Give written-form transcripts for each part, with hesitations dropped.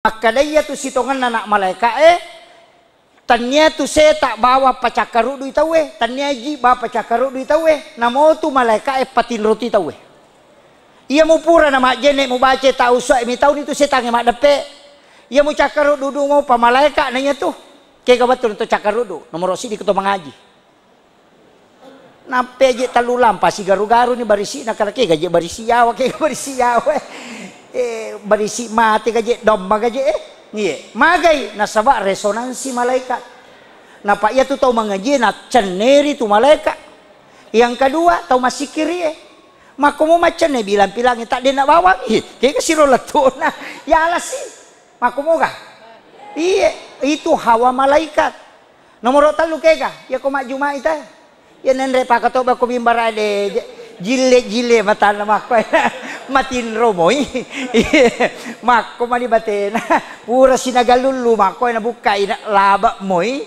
Maka dia tu sitongan anak malaikat tanya tu saya tak bawa pacakaru duit tahu tanya ji bawa pacakaru duit tahu namo tu malaikat patin roti tahu ia mau pura nama jenek mau baca tahu soal mi tahu itu saya tanya mak depe ia mau cakaru duduk mau pa malaikat nanya tu kayak betul untuk cakaru duduk nomor si di ketua mengaji nampe je terlalu lampas si garu-garu ni barisi nak kala ke gaje barisi yawa ke barisi yawa berisi mati gaje domba gaje iya magai nasabak resonansi malaikat napa ia tu tahu mengaji nak ceneri tu malaikat yang kedua tahu masih kiri maka mau macam ni bilang tak dia nak bawa kayak kesiro letup nah ya alasin maka mau kah iya itu hawa malaikat nomor talu kega ya kau mak juma itu ya nendre pak atau baku bimbar ade jile mata nama aku matin romoi mako mani baten pura sinagalulu mako na buka ina laba moi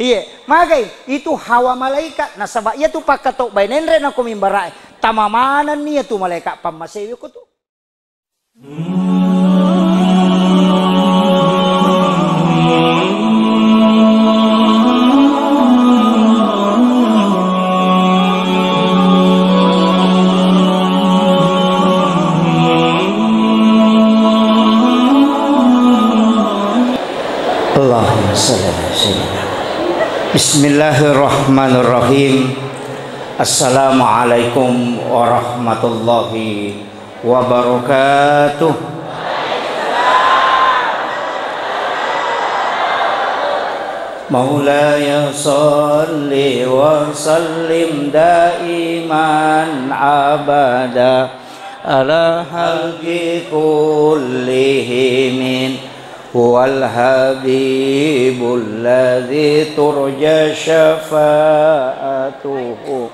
iya magai itu hawa malaikat nasaba ia tu pakatok bainenre na kumimbarai tamamanan niya tu malaikat pamasewi ko tu Bismillahirrahmanirrahim. Assalamualaikum warahmatullahi wabarakatuh. Maulaya salli wa sallim daiman abada ala halqi kullihimin wal habibul ladzi turja syafa'atuhu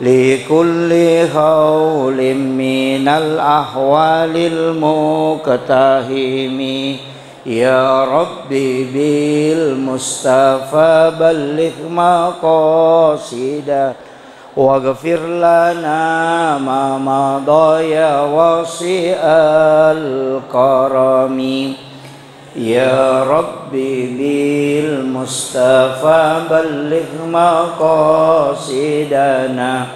li kulli haulin minal ahwalil muqtahimi ya rabbi bil mustafa balligh maqasida waghfir lana ma madaya wasi'al karami ya rabbi bil mustafa balligh maqasidana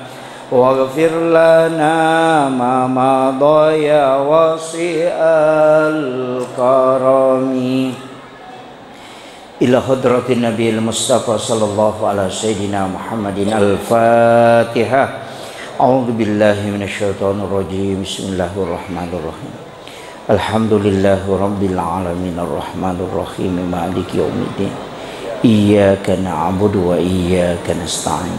waghfir lana ma madaya wasi'al karami ila hadratin nabiyil mustafa sallallahu ala sayyidina muhammadin al-fatihah a'udzu billahi minasyaitonir rajim bismillahirrahmanirrahim Alhamdulillahi rabbil alamin arrahmanir rahim maliki yaumiddin iyyaka na'budu wa iyyaka nasta'in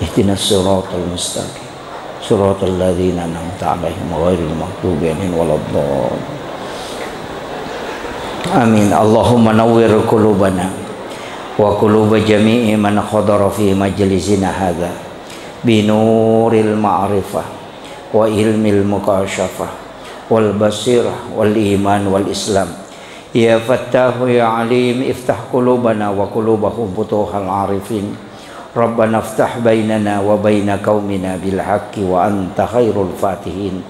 ihdinas siratal mustaqim siratal ladzina an'amta 'alaihim ghairil maghdubi 'alaihim waladdallin amin Allahumma nawwir qulubana wa quluba jami'i man hadara fi majlisina hadza bi nuril ma'rifah wa ilmil mukasyafah wal basirah wal iman wal islam ya fattahu ya alim iftah qulubana wa qulubahum futuhal arifin rabbana iftah bainana wa baina qaumina bil haqqi wa anta khairul fatihin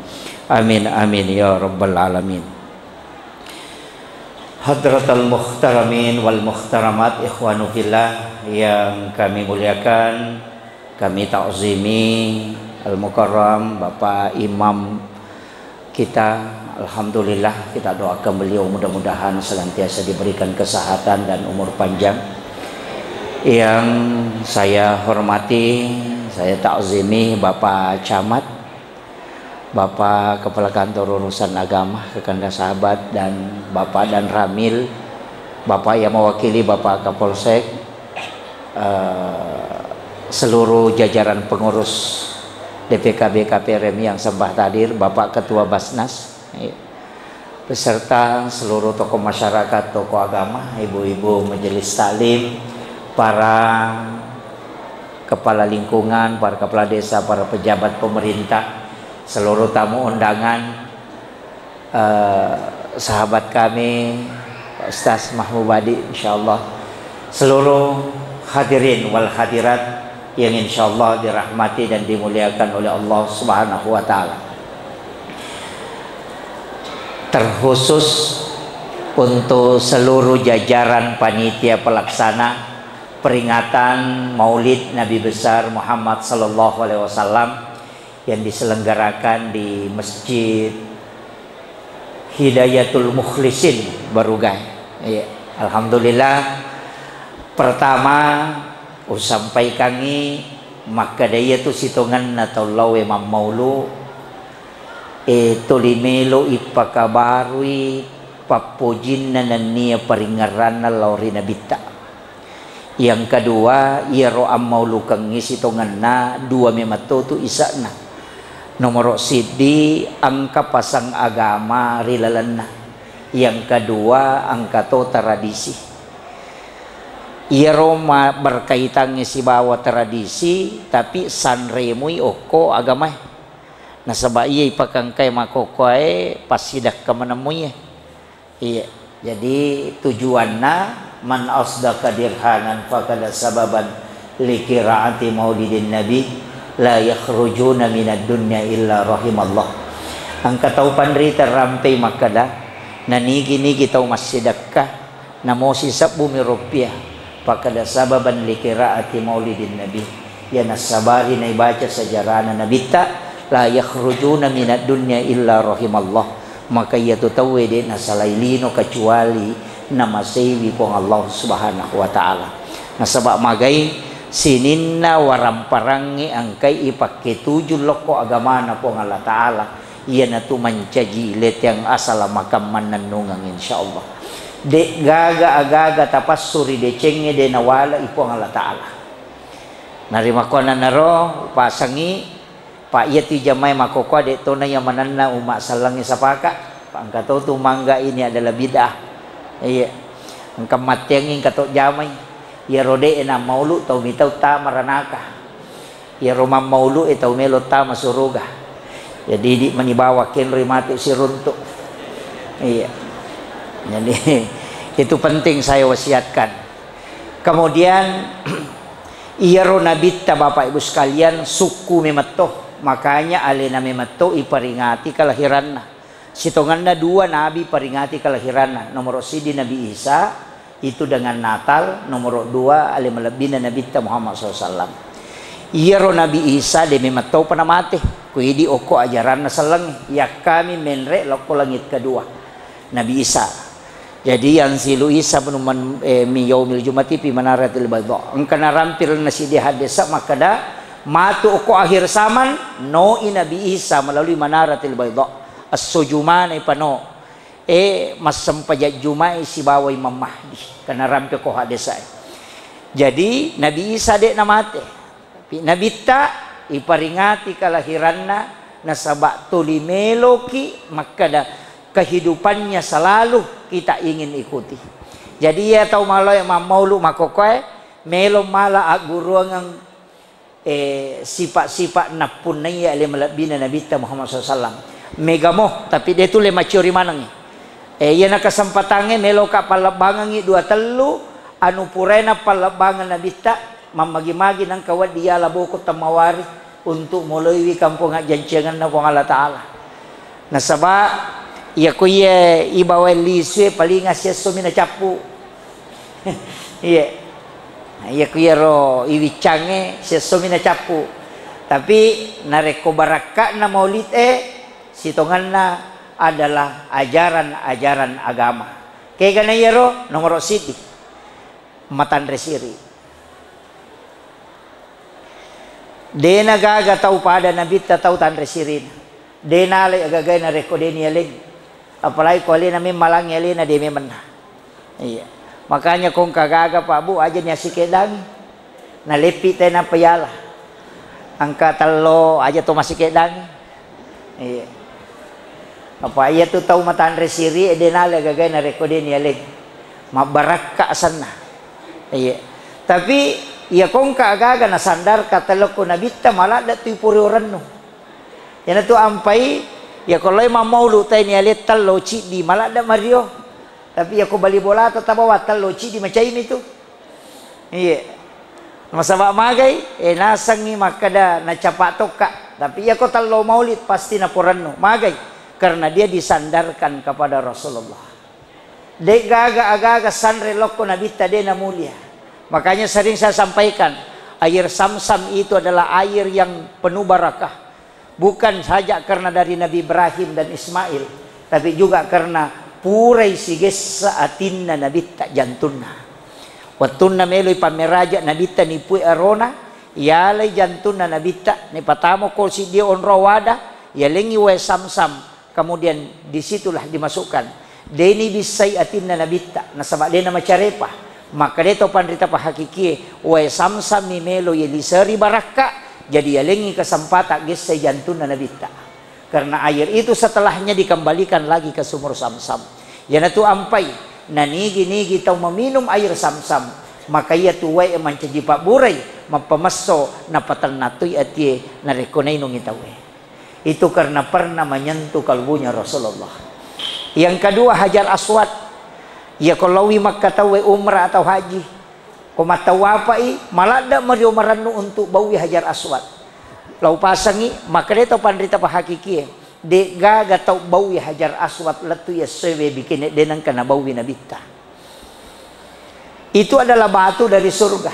amin amin ya rabbal alamin. Hadratal muhtaramin wal muhtaramat ikhwanu fillah yang kami muliakan, kami ta'zimi al mukarram Bapak Imam kita, alhamdulillah kita doakan beliau mudah-mudahan senantiasa diberikan kesehatan dan umur panjang. Yang saya hormati, saya ta'zimi Bapak Camat, Bapak Kepala Kantor Urusan Agama Kekanda Sahabat, dan Bapak dan Ramil, Bapak yang mewakili Bapak Kapolsek, seluruh jajaran pengurus DPKB KPRMI yang sembah hadir, Bapak Ketua Basnas, beserta seluruh tokoh masyarakat, tokoh agama, ibu-ibu majelis taklim, para kepala lingkungan, para kepala desa, para pejabat pemerintah, seluruh tamu undangan, sahabat kami, Ustaz Mahmud Badi, insyaallah, seluruh hadirin wal hadirat yang insyaallah dirahmati dan dimuliakan oleh Allah Subhanahu wa taala. Terkhusus untuk seluruh jajaran panitia pelaksana peringatan Maulid Nabi besar Muhammad sallallahu alaihi wasallam yang diselenggarakan di Masjid Hidayatul Mukhlisin Barugai. Ya, alhamdulillah. Pertama sampai kami maka daya tu sitongan na taulaw maulu tolimelo ipakabarui papojin na nania paringaran na lauri na bita. Yang kedua iro ang maulu kang sitongan na dua memato tu isa na nomor sidi angka pasang agama rilalan na. Yang kedua angka to tradisi. Iro berkaitan si bawa tradisi tapi sanremui oko agama. Nasaba iya ipakangkay makokoy pasidak ka menemui. Iya. Jadi tujuanna man asdaqa dirhanan faqad sababan likiraati maulidin nabi la yakhrujuna minad dunya illa rahimallah. Ang kataupan rita rampay makada nanigi-nigi tau massidakka namo sisap bumi rupiah faqad sababan likiraati maulidin nabi. Ya nasabari na ibaca sejarah nabi ta la yakhrujuna minad dunya illa rahimallah. Maka ia tu tahu dia nasalailino kecuali nama sewi pong Allah Subhanahu wa taala. Nasabak magai sininna waramparangi angkai ipakai tujuh loko agama na pong Allah taala. Ia na tu mancaji let yang asal makam mananungang insyaallah. De gaga agaga tapas suri de cenge de nawala ipong Allah taala. Narima ko na naro pasangi Pak iya ti jamai makoko dek tona yang manana umak salangi sapaka. Pak angkato tu mangga ini adalah bidah. Iya. Angka matiangin kato jamai. Ya rode ena maulu tau mitau ta maranaka. Ya roma maulu tau melo ta masuruga. Jadi di manibawa ken rimati si runtuk. Iya. Jadi itu penting saya wasiatkan. Kemudian iya ro nabita Bapak Ibu sekalian suku memetoh. Makanya alena memato iparingati kelahiranna. Sitonganna dua nabi paringati kelahiranna. Nomor sidi Nabi Isa itu dengan Natal. Nomor dua ale malabina Nabi Muhammad SAW. Iya ro Nabi Isa de memato panamate. Kuidi oko ajaran salang ya kami menre loko langit kedua. Nabi Isa. Jadi yang silu Isa penuman mi yaumil jumati pi manaratil baydha. Engkana rampil nasi di hadisa makada matu oko akhir zaman no Nabi Isa melalui manaratil baydha as-sujuman ipano masam pajak jumai si bawa Imam Mahdi karena rampe ko hadisa. Jadi Nabi Isa dek namate tapi Nabi ta iparingati kelahiranna nasaba tulimeloki maka da kehidupannya selalu kita ingin ikuti. Jadi ya tau malo yang maulu makokoy melo mala aguruangang sifat-sifat napun nai ale malabina Nabi Muhammad SAW megamoh tapi dia tu le maciori manang ia na kesempatange melo ka palabangan dua telu anu purena palabangan Nabi ta mamagi-magi nang kawat dia laboko tamawari untuk melalui kampung jancengan na pong Allah taala nasaba ia kuye ibawa liswe paling asya sumina capu iya. Iya kuyero iwicange sesomina capu tapi nareko baraka na maulid sitonganna adalah ajaran-ajaran agama kaya gana yero nomor sidi matandre siri dena gaga tau pada nabi tau tandre sirin dena le agagay na reko deni aleg apalagi ko alin namin malangi alin na demi menah iya. Makanya kung kagaga Pak Bu aja niya si kedang nalepi tayo na payala angka talo aja to masih kedang iya apa iya tu tau matandre siri edenale gagay na rekode niya leg mabaraka sana iya tapi iya kung kagaga na sandar katalo ko nabita malada tu puri orang no yan tu ampai ya kalau mamaulu tayo niya leg talo ci di malada Mario tapi aku bali bola tetap watal loci di macam itu. Iya. Masaba magay nasangi makada na capak toka. Tapi ya kau talo maulid pasti na porano magay karena dia disandarkan kepada Rasulullah. Dek gaga sanre loko nabita dena mulia. Makanya sering saya sampaikan, air Sam-Sam itu adalah air yang penuh barakah. Bukan saja karena dari Nabi Ibrahim dan Ismail, tapi juga karena purai sigesa atinna nabita jantunna. Watunna meloi pameraja nabita ni pui arona, yalai jantunna nabita ni patamo kol si dia onrawada, yalengi we Sam-Sam. Kemudian disitulah dimasukkan. Deni bisai atinna nabita nasaba dena macarepa. Maka deto pandrita pahakiki we Sam-Sam ni melo yeliseri baraka. Jadi yalengi kesempatan gesai jantuna nabita. Karena air itu setelahnya dikembalikan lagi ke sumur Sam-Sam. Yana tu ampai nanigi-nigi tau meminum air Sam-Sam. Maka ia tu we mancaji pak burai mapamasso napatan natui atie narekonai nung itawe. Itu karena pernah menyentuh kalbunya Rasulullah. Yang kedua Hajar Aswad. Ya kalau Makkah tahu umrah atau haji, kau mata wapai malada mario maranu untuk bawi Hajar Aswad. Lau pasangi maka dia tahu pandrita pahakiki. De gaga tahu bawi Hajar Aswad latu ya sewe bikin denang kana bawi nabita. Itu adalah batu dari surga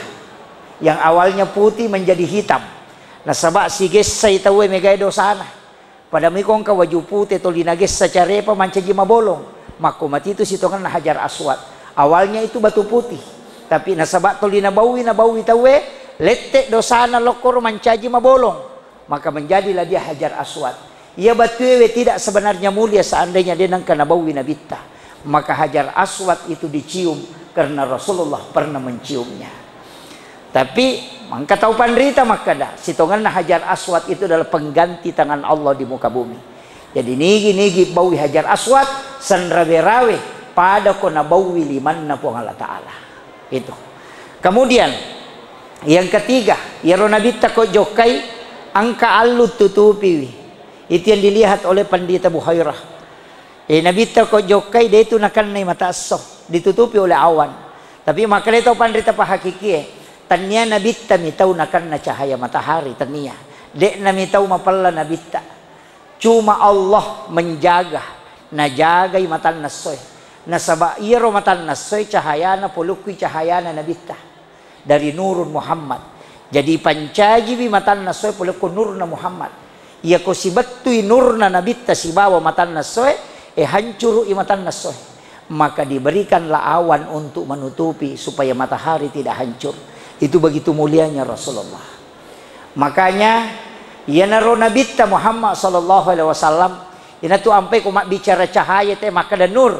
yang awalnya putih menjadi hitam. Nasabak si gesai tahu megaido sana. Pada mikong ka waju putih tolinages sacarepa mancaji mabolong. Mako mati itu sitongan na Hajar Aswad. Awalnya itu batu putih, tapi nasabak tolina bawi tawe lette dosana lokor mancaji mabolong. Maka menjadilah dia Hajar Aswad. Ia batu tidak sebenarnya mulia seandainya dia nang kana bawi nabita. Maka Hajar Aswad itu dicium karena Rasulullah pernah menciumnya. Tapi maka tahu pandrita maka dah sitongan na Hajar Aswad itu adalah pengganti tangan Allah di muka bumi. Jadi nigi bawi Hajar Aswad sanrawe-rawe pada kona bawi limanna po Allah Ta'ala. Itu. Kemudian yang ketiga, ya nabita ko jokai angka alut tutupi. Itu yang dilihat oleh pandita Buhairah. Nabita ko jokai dia itu nakan nai mata asoh ditutupi oleh awan. Tapi maka dia tahu pandita pahakiki. Tania nabita mitau nakan na cahaya matahari tania. Dek na mitau mapalla nabita. Cuma Allah menjaga, najagai matan nasoy. Nasaba iro matan nasoy cahaya na pulukui cahaya na nabita dari nurun Muhammad. Jadi pancaji bi matan nasoy pulukui nur na Muhammad. Ia ko sibatui nur na nabita si bawa matan nasoy hancuru i matan nasoy. Maka diberikanlah awan untuk menutupi supaya matahari tidak hancur. Itu begitu mulianya Rasulullah. Makanya ya naro nabita Muhammad sallallahu alaihi wasallam ina tu ampai kumak bicara cahaya teh maka dan nur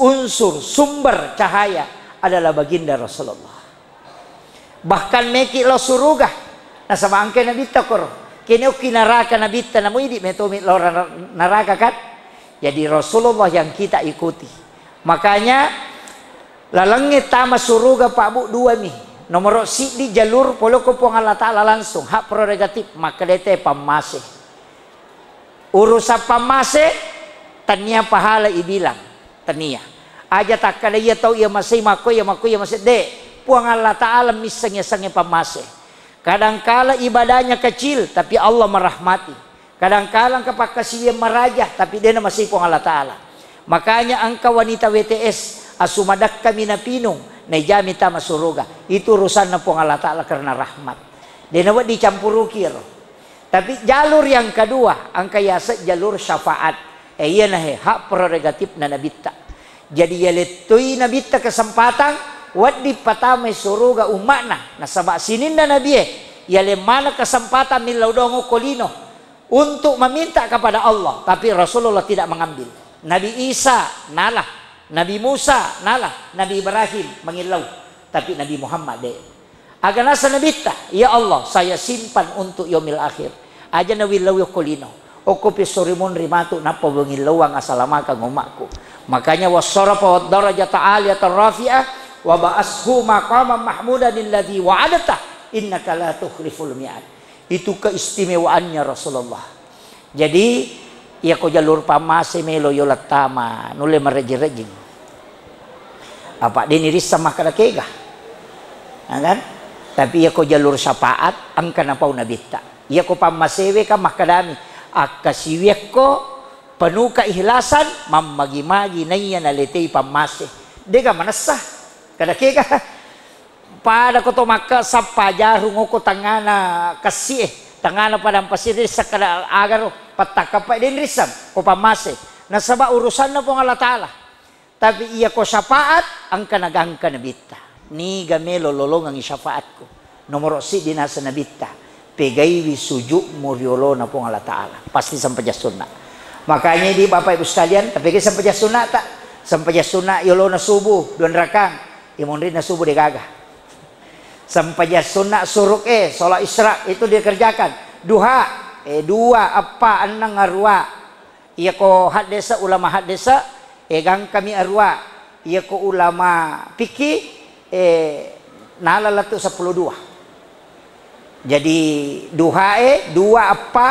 unsur sumber cahaya adalah baginda Rasulullah. Bahkan meki lo surugah na sama angke nabita kor kene uki naraka nabita namu idi metomi lo naraka kan. Jadi Rasulullah yang kita ikuti. Makanya lalangit tama suruga Pak Bu dua mi. Nomor si di jalur polo ko pong Allah Ta'ala langsung hak prerogatif maka dete pamase. Urusan pamase tania pahala ibilang tania. Aja tak kada ia tahu ia masih mako ia masih de puang Allah Ta'ala misangnya sange pamase. Kadangkala ibadahnya kecil tapi Allah merahmati. Kadangkala kapakasiya meraja tapi dia masih puang Allah Ta'ala. Makanya angka wanita WTS asumadak kami na pinung na jami tama suruga. Itu urusan na pong Allah Ta'ala karena rahmat. Dia nawat dicampurukir. Tapi jalur yang kedua, angka yasa jalur syafaat. Iya nah hak prerogatif na nabita. Jadi yaletui nabita kesempatan wat di patamay suruga umakna. Nasaba sinin na nabiye. Yale mana kesempatan milaudongo kolino untuk meminta kepada Allah. Tapi Rasulullah tidak mengambil. Nabi Isa nalah. Nabi Musa nalah, Nabi Ibrahim mengilau, tapi Nabi Muhammad deh. Agak nasa nabita, ya Allah, saya simpan untuk yaumil akhir. Aja nawi lawi kolino. Oko pisorimun rimatu napa bengilawang asalamaka ngumakku. Makanya wasarafa wa darajata aliyatan rafi'ah wa ba'ashu maqaman mahmudan alladhi wa'adata innaka la tukhliful mi'ad. Itu keistimewaannya Rasulullah. Jadi ia ko jalur pamase melo yolat tama nule marejing apa diniris sama kada kega kan tapi ia ko jalur syafaat angka napau nabita ia ko pamasewe ka makadami akasiwek ko penuh keikhlasan mamagi-magi naiya naletei pamase dega manasah kada keka pada ko to maka sapajaru ngoko tangana kasih tangana padang pasir sakada agar pataka pa din risam ko pamase nasaba urusan na po ng Allah Ta'ala tapi iya ko syafaat ang kanagangka na bita ni gamelo lolong ang isyafaat ko nomor si dinasa na bita pegay wisuju muriolo na po ng Allah Ta'ala pasti sampai sunna makanya di Bapak Ibu sekalian tapi kay sampai sunna tak sampai sunna yolo na subuh 2 rakang imon rin na subuh de gagah sampai sunna suruk sholat isra itu dikerjakan duha 2 apa anang arwa iya ko hadesa ulama hadesa gang kami arwa iya ko ulama piki nalalatu 10 jadi duha 2 apa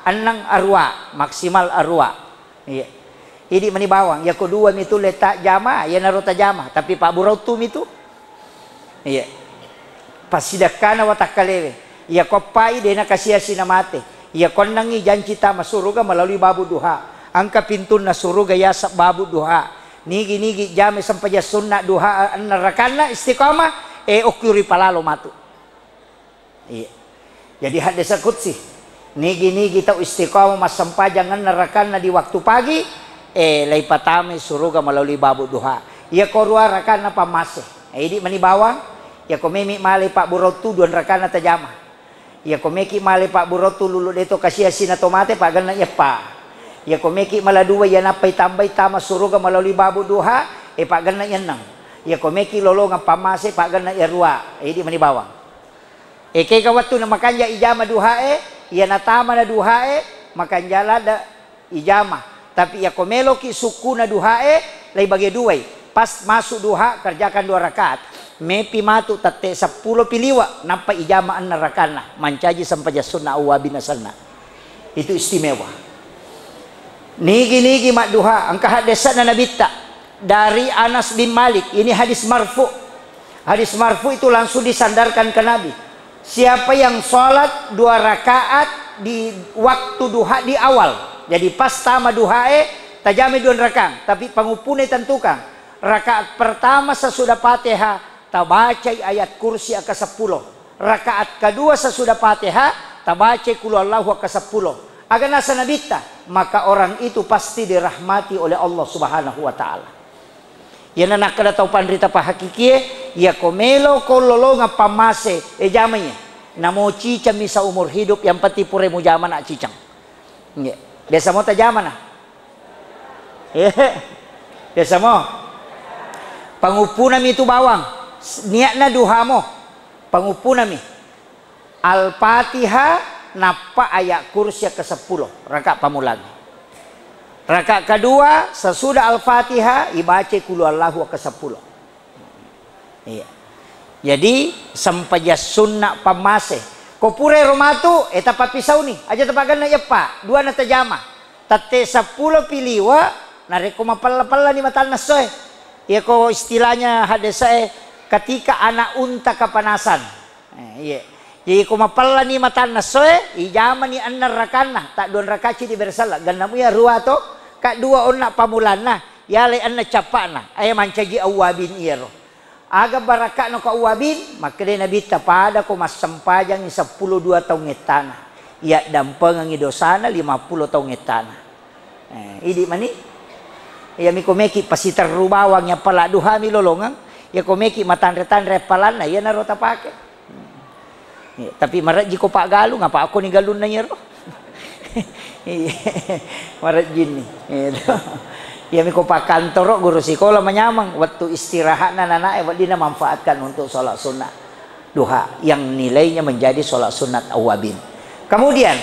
anang arwa maksimal arwa iya ini mani bawang iya ko 2 itu letak jama ya narota jama tapi Pak Burautum itu iya pasidakana watakalewe ya kopai dena kasia sinamate ya konangi janji ta masuruga melalui babu duha angka pintun na suruga ya babu duha nigi jame sampai sunna duha narakana istiqamah okuri palalo matu iya jadi hadis qudsi nigi tau istiqamah mas sampai jangan narakana di waktu pagi lai patame suruga melalui babu duha ya korua rakana pamase ini mani bawang ya komemi mali Pak Burotu 2 rakana tajama ya komeki mali Pak Burotu lulu deto kasih sina tomate Pak ganna ya pa ya komeki mala 2 ya napai tambay tama suruga melalui babu duha Pak ganna ya nang ya komeki lolo nga pamase Pak ganna ya ruwa di mani bawang kay kawatu na makanja ijama duha ya natama na duha makanjala da ijama tapi ya komelo ki suku na duha lay bagi 2 pas masuk duha kerjakan 2 rakaat mepi matu tate 10 piliwa nampak ijamaan narakana mancaji sampai sunna awabina sana itu istimewa nigi mak duha angka hadisa na nabita dari Anas bin Malik ini hadis marfu itu langsung disandarkan ke Nabi siapa yang sholat 2 rakaat di waktu duha di awal jadi pas tama duha tajame 2 rakaat tapi pangupune tentukan rakaat pertama sesudah Fatihah tabacay ayat kursi ke 10 rakaat kedua sesudah Fatihah tabacay kul Allahu ke 10 agar nasa nabita maka orang itu pasti dirahmati oleh Allah Subhanahu wa taala yan anak kada tau pandrita pa hakiki ya komelo kololo nga pamase jamanya namo cicang misa umur hidup yang pati pure mo jaman na cicang biasa mo ta jaman na biasa mo pangupunam itu bawang niat na duha mo pangupunami Al-Fatihah napa ayat kursi ke 10 rakaat pamulagi rakaat kedua sesudah Al-Fatihah ibaca kul Allahu ke 10 iya jadi sampai sunnah pamase kopure romatu eta papisau ni aja tepagan na ya pa 2 na tajama tate 10 piliwa nareko mapalla ni matan nasoy ya ko istilahnya hadisa ketika anak unta kapanasan iya jadi kumapala ni matan nasoe ijama ni anar rakana tak 2 rakaci di bersala gannamu ya ruato ka 2 onna pamulana ya le anna capana ay mancaji awabin iro aga baraka no ka awabin maka de nabita pada ko mas sampajang 12 taong etana ya dampeng ang idosana 50 taong etana idi mani ya mi komeki pasitar rubawang ya pala duha mi lolongang ya komeki matanre-tanre palana ya narota pake tapi marat jiko Pak Galu ngapa aku ni galun na nyero marat jin ni ya mi ko Pak Kantoro guru sekolah menyamang waktu istirahat nana di na manfaatkan untuk sholat sunnah duha yang nilainya menjadi sholat sunat awabin kemudian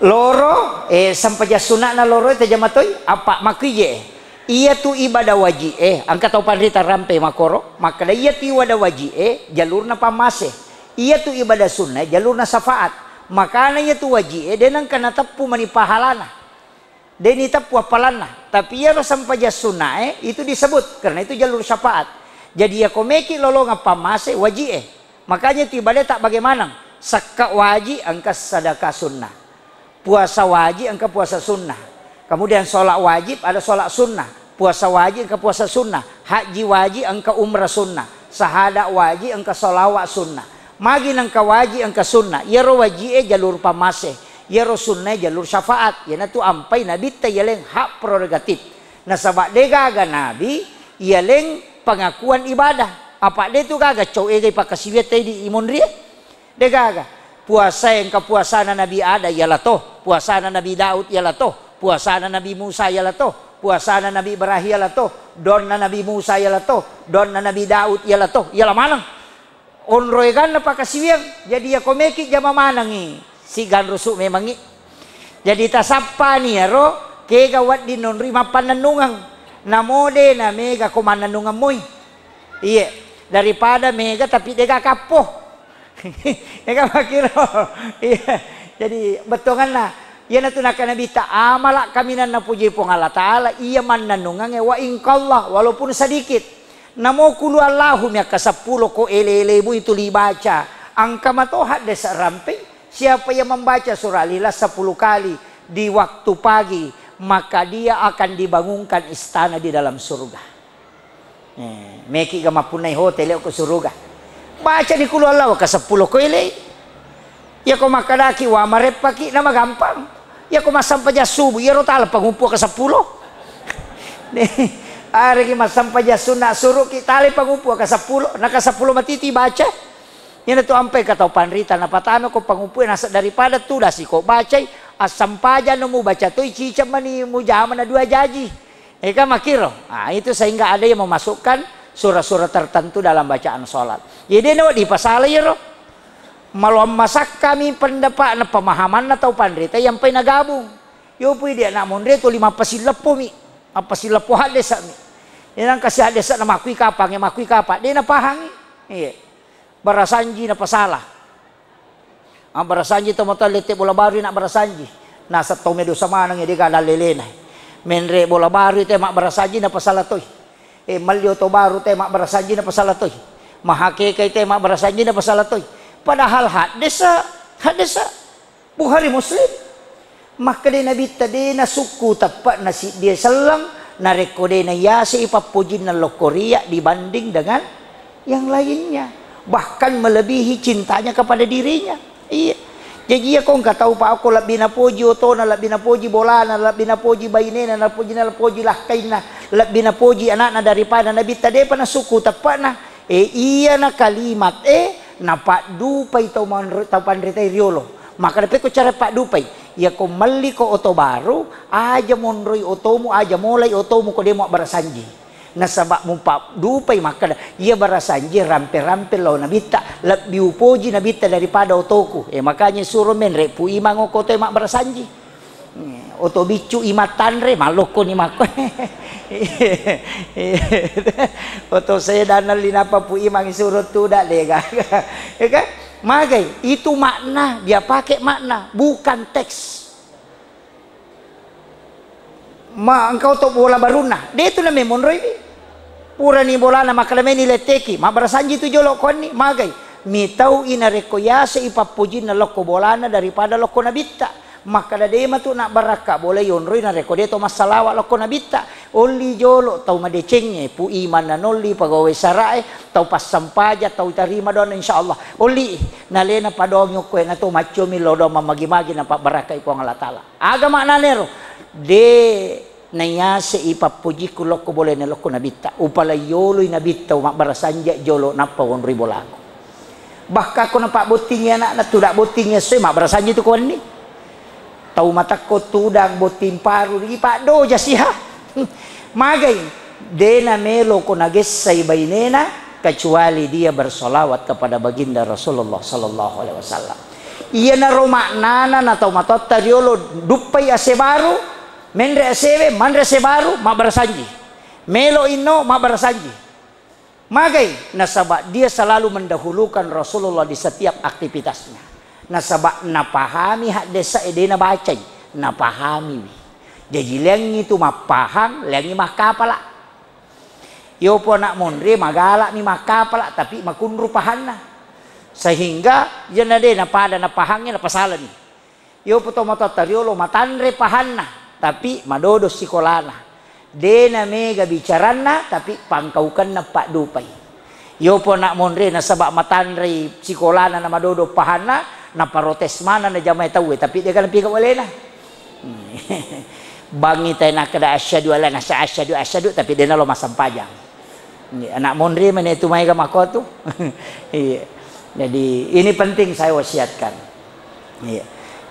loro sampai sunat na loro itu jamatoy apa makiye iya tu ibadah wajib angkat tau pandita rampe makoro maka iya tu ibadah wajib jalur na pamase iya tu ibadah sunnah jalur na syafaat makana iya tu wajib dan ang kana tapu mani pahalana dan tapu apalana tapi iya no sampai sunnah itu disebut karena itu jalur syafaat jadi ya komeki lolo nga pamase wajib makanya tu ibadah tak bagaimana sakka wajib angka sedekah sunnah puasa wajib angka puasa sunnah Kemudian sholat wajib, ada sholat sunnah. Puasa wajib, engkau puasa sunnah. Haji wajib, engkau umrah sunnah. Sahadat wajib, engkau sholawat sunnah. Magi engkau wajib, engkau sunnah. Yaro wajib jalur pamaseh. Yaro sunnah jalur syafaat. Yana tu ampai Nabi tayaleng hak prerogatif. Nah sabak degaga Nabi, yaleng pengakuan ibadah. Apa dia tu gaga cow egay pakasiwet tadi imun ria. Degaga. Puasa yang ke puasa Nabi ada ialah toh. Puasa Nabi Daud ialah toh. Puasa Nabi Musa ialah toh. Puasa Nabi Ibrahim ialah toh. Don Nabi Musa ialah toh. Don Nabi Daud ialah toh. Ialah manang. Onroy kan na pakasiwet. Jadi ya komeki jama manang ni. Si gan rusuk memang ni. Jadi tasapa ni ro kegawat din non rima pananungang. Namode na mega kumananungang moy. Iya, daripada mega tapi dia kapoh. Eka makiro. Iya. Jadi betongan lah. Ia na tunakan Nabi ta'amala kami na puji pong Allah Ta'ala. Ia man nanungang wa inkallah walaupun sedikit. Namo kulu Allahum ya kasapuluh ko ele-elebu itu dibaca. Angka matohat desa ramping. Siapa yang membaca surah Al-Ikhlas 10 kali di waktu pagi, maka dia akan dibangunkan istana di dalam surga. Meki gama punai hotel ke surga. Baca di kulu Allah ke 10 ko ile. Ya ko makadaki wa marepaki nama gampang. Ya ko masampa subuh ya rotal pangumpu ke 10. Ari ki masampa sunna suruh kita le pangumpu ke 10. Naka 10 matiti baca. Yan tu ampai kata panrita na patano ko pangumpu nasa daripada tu dah si ko baca asam paja no mu baca tu cica mani mu jaman na 2 jaji. Eka makiro. Nah, itu sehingga ada yang memasukkan surah-surah tertentu dalam bacaan sholat. Jadi no di pasal ya malam masak kami pendapat na pemahaman atau pandrita yang pay nagabung. Yo puy dia nak mondre tu 5 pasilapo mi. Apa silapo hadesa mi. Yan kasi hadesa na makui kapang ya makui kapa. Dia na pahang. Iya. Barasanji na pasalah. Ang barasanji to motal lete bola baru nak barasanji. Nasa tomedo sama nang dia kada lelenay. Menre bola baru te mak barasanji na pasalatoy. Malyo to baru te mak barasanji na pasalatoy. Mahake kay te mak barasanji na pasalatoy. Padahal hadesa Bukhari Muslim. Maka di Nabi tadi na suku tapat na si dia selang na rekode na yasi ipapujin na lokoria dibanding dengan yang lainnya. Bahkan melebihi cintanya kepada dirinya. Iya. Jadi aku nggak tahu pak aku lebih napoji otona, lebih napoji bolana, lebih napoji bainena, napoji lahkaina, lebih napoji anak daripada Nabi tadi pernah suku tepat nah. Iya na kalimat napak dupai tau pandritai riolo. Maka dapat ko cara pak dupai. Ya ko mali ko oto baru, aja monroi otomu, aja mulai otomu ko demo barasanji. Nasabak mumpa dupai maka ia barasanji rampe-rampe lo nabita lebih upoji nabita daripada otoku. Makanya suruh menre pu imang ko te mak barasanji. Oto bicu imatan re maloko ni mak. Oto saya danal linapa pu imang suruh tu dak lega. Ya kan? Magai itu makna, dia pakai makna bukan teks. Engkau to bola baruna. Dia tu namanya monroi. Pura ni bola na makalameni leteki. Mabarasanji tu jolok kon ni magai. Mitau ina rekoyase ipapujin na loko bolana daripada loko nabita. Maka dadema tu nak baraka boleh yonroi na rekode to masalawa loko nabita. Oli jolok tau madecengnya pu iman na noli pagawe sarai tau pasampaja tau tarima don insyaallah. Oli nalena padong ko na to macho mi lodo mamagi-magi na pa baraka ipo ang Allah taala. Aga makna nero. De naya se ipapuji ko loko boleh na loko nabita upala yolo nabita mak barasanja jolo napa won ribolago bahka ko nampak botingnya anak na tudak botingnya se mak barasanja tu kon ni tau mata ko tudang boting paru di pak do jasiha magai dena melo ko nagesay bainena kecuali dia bersolawat kepada baginda Rasulullah sallallahu alaihi wasallam. Iya na romaknana na tau matotta riolo dupai ase baru menre asebe manre sebaru mak barasanji melo inno mak barasanji magai nasabak dia selalu mendahulukan Rasulullah di setiap aktivitasnya nasabak napahami hak desa edena bacai napahami jadi lengi itu mapahang lengi mah kapala yo po nak monre magala mi mah kapala tapi makunru pahanna sehingga yana de napada napahangnya napasalan yo po to mata tariolo matanre pahanna tapi madodo sikolana. Dena mega bicarana tapi pangkaukan na pak dupai. Yo po nak monre na sabak matanri sikolana na madodo pahana na parotes mana na jamay tawe tapi dia kan pika wala na. Bangi tayo na kada asyadu ala na sa asyadu tapi dia na lo masampajang. Anak monre mana itu mai kamako tu. Jadi ini penting saya wasiatkan.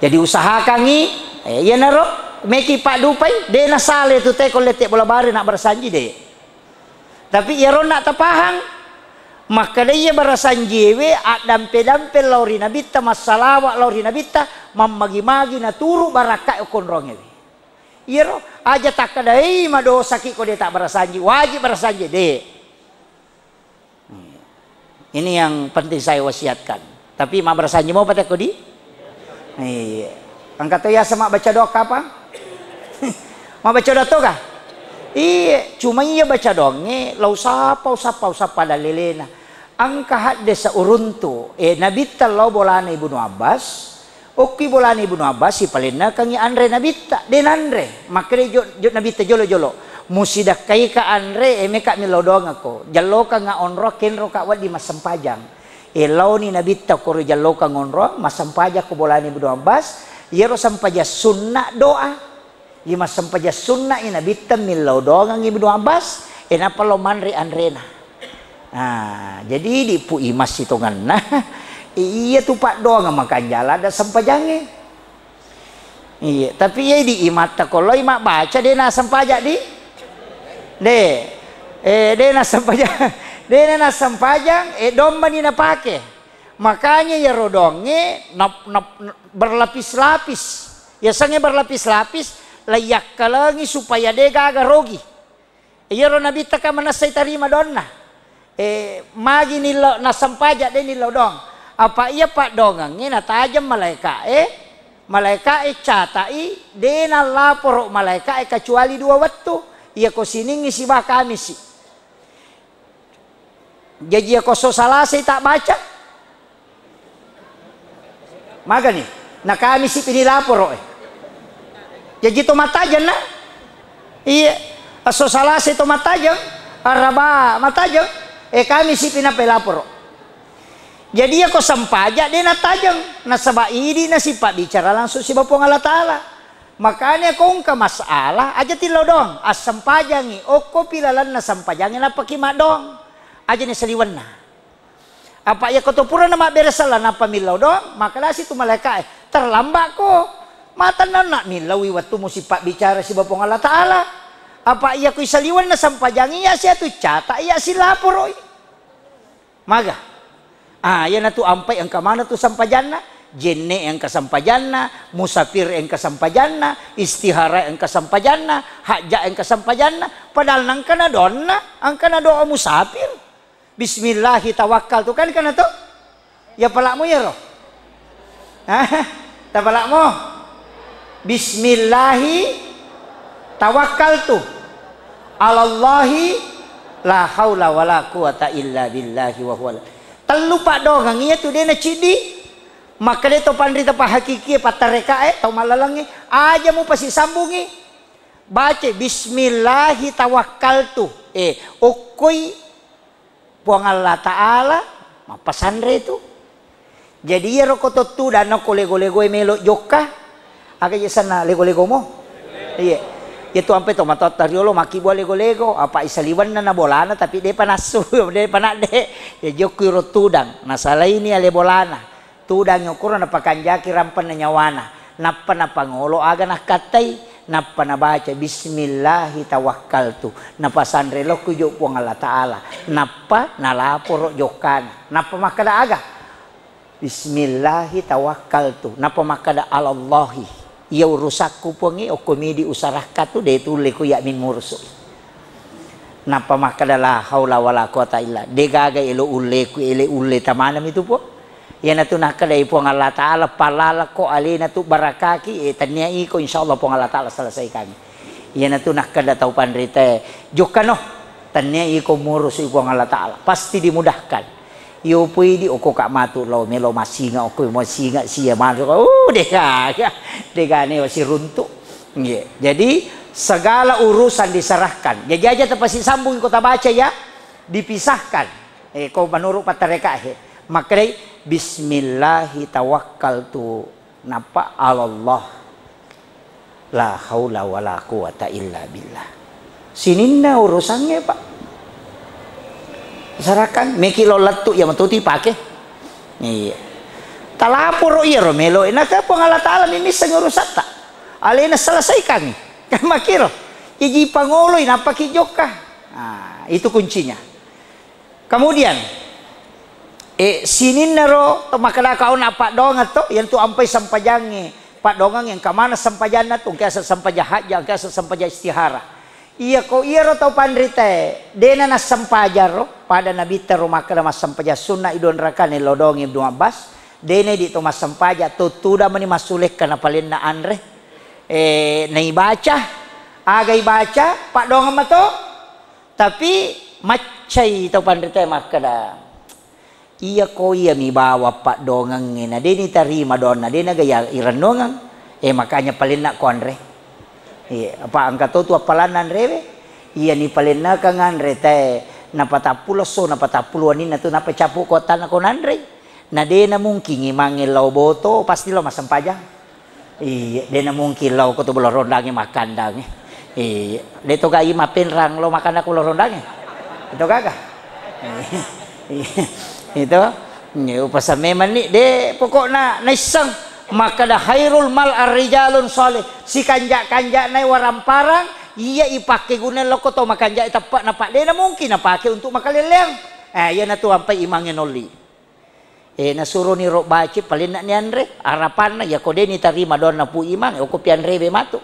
Jadi usahakan ni ya naro meki pak dupai de na sale tu te kolete bola bare nak bersanji de. Tapi ya ron nak tapahang maka dia bersanji we dampe lauri nabita masalawak lauri nabita mamagi-magi na turu baraka ukon ronge. Iro aja tak kadai mado sakit ko dia tak bersanji wajib bersanji de. Ini yang penting saya wasiatkan. Tapi mak bersanji mau pada kodi? Iya. Angkat ya sama baca doa apa? Mau baca doa tu kah? Iya, cuma iya baca donge, lau sapa dalilena. Angka desa uruntu, nabita lau bolana Ibnu Abbas, oki bolana Ibnu Abbas si palena kangi Andre nabita, den Andre, makanya jod nabita jolo. Musidak kai ka Andre, meka milodong ako. Jalo ka nga onro, kenro ka wad di masampajang. Lau ni nabita koro jalo ka ngonro, masampajak ko bolana Ibnu Abbas, yero sampaja sunna doa. Ima sampaja sunna ina bitam milau doang Ibnu Abbas ena palo manri andrena. Nah, jadi di pu imas hitungan nah iya tu pak doang makan jala ada sampajange. Iya, tapi ya di imata kalau imak baca dia na sampaja di dia na sampajang domba ni na pake. Makanya ya rodonge berlapis-lapis. Ya sange berlapis-lapis layak kalangi supaya dia gak rogi. Iya ro nabita ka manasay tarima doon na. Magi nilo nasampaja din nilo dong. Apa iya pak dongang na tajam malaika malaika catai de na lapor malaika kecuali 2 waktu. Iya ko siningi si ba kami si. Jadi ko so salasay tak baca. Maga ni na kami si pinilapor jadi tomatajan na. Iya, aso salase tomatajan, araba matajan. Kami si pinapelapor. Jadi ako sampaja din natajang, nasabaidi na si Pak bicara langsung si Bapong Allah Ta'ala. Makanya kung ka masalah, aja tilaw dong, as sampajangi, oko pilalan na sampajangin na pakimadong. Aja ni saliwan na. Apa ya kotopuran na maberesalan na pamilaw dong, maka si tumalaka terlambat ko. Mata nak milawi waktu mo si Pak bicara si Bapong Allah Ta'ala. Apa iya ko isaliwan na sampajangi ya siya tu cata iya si lapor. Maga. Yan na tu ampay ang kamana tu sampajanna. Jenne ang kasampajanna. Musafir ang kasampajanna. Istihara ang kasampajanna. Haja ang kasampajanna. Padahal nang kanadon na. Ang kanado ang musafir. Bismillahi tawakkal tu kan to? Ya palak mo ya roh. Tapalak mo. Bismillahi tawakkaltu alallahi la haula wala quwata illa billahi wa huwa. Telu pak dongang iya tu dia na cidi. Maka dia to pandrita pa hakiki patareka tau malalangi aja mu pasti sambungi. Baca bismillahi tawakkaltu. Okoi puang Allah Ta'ala mapasandre itu. Jadi ya rokoto tu dan kolego-lego melo joka. Agak sana lego-lego mo. Iya. Itu ampe to matot tariolo maki bo lego-lego apa isaliwan na bolana tapi dia panasu dia panak de. Ya joki ro tudang. Masalah ini ale bolana. Tudang nyokuro na pakanjaki rampan na nyawana. Napa na pangolo aga na katay. Napa na baca bismillahi tawakkaltu. Napa sandre lo kujo puang Allah Ta'ala. Napa nalaporo jokana. Napa makada aga. Bismillahi tawakkaltu. Napa makada alallahi. Ia urusakku pongi okomidi usarahka tu de tule ku ya min mursu. Napa makadala haula wala quwata illa. Degaga elo ule ku ele ule tamanam itu po. Yana tu nakadai pong Allah Ta'ala palala ko alina tu barakaki tanya iko insyaallah pong Allah Ta'ala selesai kami. Yana tu nakada tau pandrite jokano tanya iko murus pong Allah Ta'ala pasti dimudahkan. Yo pui di oko kak matu lo melo masinga oko masinga sia malu dega ne masih runtuk Jadi segala urusan diserahkan. Jadi aja terpasi sambung kota baca ya, dipisahkan. Kau menurut patareka maka bismillahi tawakkaltu napa Allah la haula wala quwata illa billah. Sininna urusannya Pak. Serahkan meki lo letu ya matuti pakai. Iya. Talapur iya romelo ina ka pangala taala ini sengurusat tak. Alena selesaikan. Kan makiro. Iji pangoloy napakijok ka. Nah, itu kuncinya. Kemudian sinin naro tomakala kaon apa dongat to yang tu ampai sampajange pak dongang yang kamana sampajana tu kaya sampaja haja kaya sampaja istihara iya ko iya ro tau pandrite dena na sampaja ro pada nabi tero makala mas sampaja sunna idon rakane lodong ibnu abbas dene di to mas sampaja tu tuda mani masulek kana palin na andre nai baca agai baca pak dongang mato tapi macai tau pandrite makala iya ko iya mi bawa pak dongang na deni tarima dona dena gaya iran dongang makanya palin nak ko andre apa angka tu apalan andre iya ni palin na kang andre te napatapulo so napatapulo ni na tu napacapu kota na ko andre na dena mungkin ngimangil law boto pasti lo masampajang iya dena mungkin law ko tu bolo rondangi makandang iya deto ga ima penrang lo makan aku lo rondangi itu kagak itu upasameman ni de pokokna naisang maka dah khairul mal ar-rijalun salih si kanja-kanja nai waramparang iya ipake guna loko to makanja itapak napak de na mungkin napake untuk makaleleng iya na tu ampai imangin oli nasuruh ni rok baci palin nak ni andre harapan na ya ko de ni tarima don na pu imang ko pian rebe matu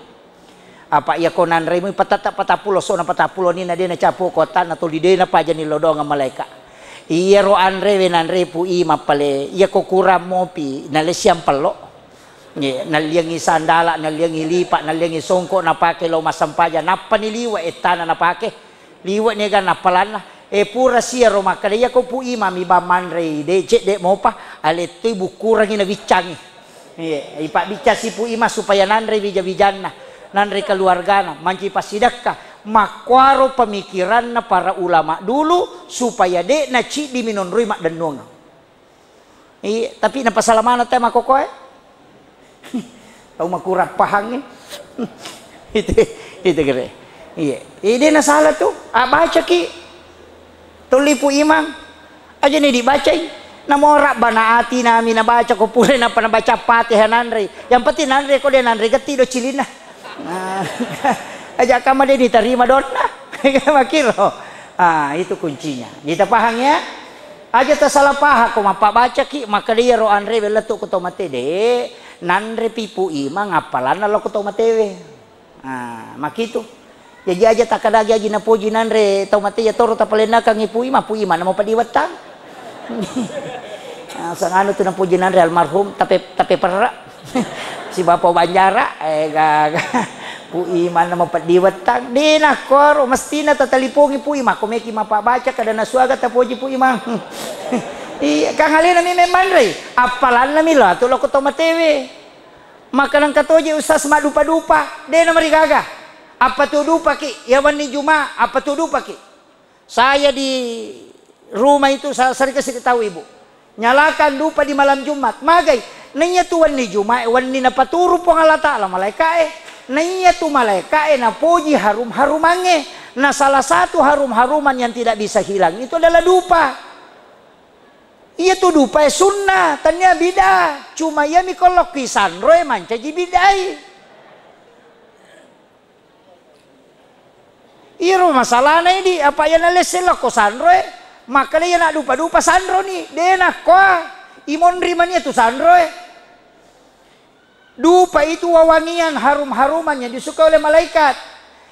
apa ya ko nanre mu patapulo so na patapulo ni na de na capo kota na to di de na paja ni lodong malaika iya ro andre wenanre pu ima pale iya ko kuram mopi nalesiam pelo naliangi sandala naliangi lipa naliangi songko napake lo masampaja napa ni liwa etana napake liwa ni gan napalan pura sia ro makale iya ko pu ima mi bamanre de cek de mopa ale tu bukurang ina bicangi ipak bica si pu ima supaya nanre bija-bijanna nanre keluargana manci pasidakka makwaro pemikiran na para ulama dulu supaya dek na ci di minon ruimak dan nuang. Tapi na pasalamana tema kokoe. Tahu makurap pahang itu kere. Iya. Ide na salah tu. Baca ki. Tulipu imam. Aja ni dibacain. Namorak bana ati nami na baca ko pule na panabaca Fatihah nanre. Yang penting nanre ko de nanre gati do cilina. Aja kama dia diterima dona makiro itu kuncinya kita paham ya aja tersalah paham ko mapa baca ki maka dia ro andre beletuk ko tomate de nanre pipu ima ngapalan lo ko tomate we makito jadi aja takadagi aja na puji nanre tomate ya toro tapalena kang ipu ima na mo padiwatang sangano tu na puji nanre almarhum tapi perra si bapak Banjara pu iman na mapadiwatang di na koro mesti na tatalipongi pu ima kumeki mapabaca kada nasuaga tapoji pu imang kang halina mi memandre apalan na milo atu lo ko tomatewe makanang katoje usas madupa-dupa de na marigaga apa tu dupa ki yawan ni juma apa tu dupa ki saya di rumah itu saya sering kasih tahu ibu nyalakan dupa di malam Jumat magai nanya tuan ni juma wan ni napaturu pangalata ala malaika nanya tu malaika na puji harum-harumange nah salah satu harum-haruman yang tidak bisa hilang itu adalah dupa iya tu dupa sunnah tanya bida cuma ya mikolok kisan roe manca jibidai iya ro masalah na ini apa ya naleselok ko sanroe maka dia nak dupa-dupa sandro ni dia nak ko imon rimania tu sandroe dupa itu wawangian harum-haruman yang disuka oleh malaikat.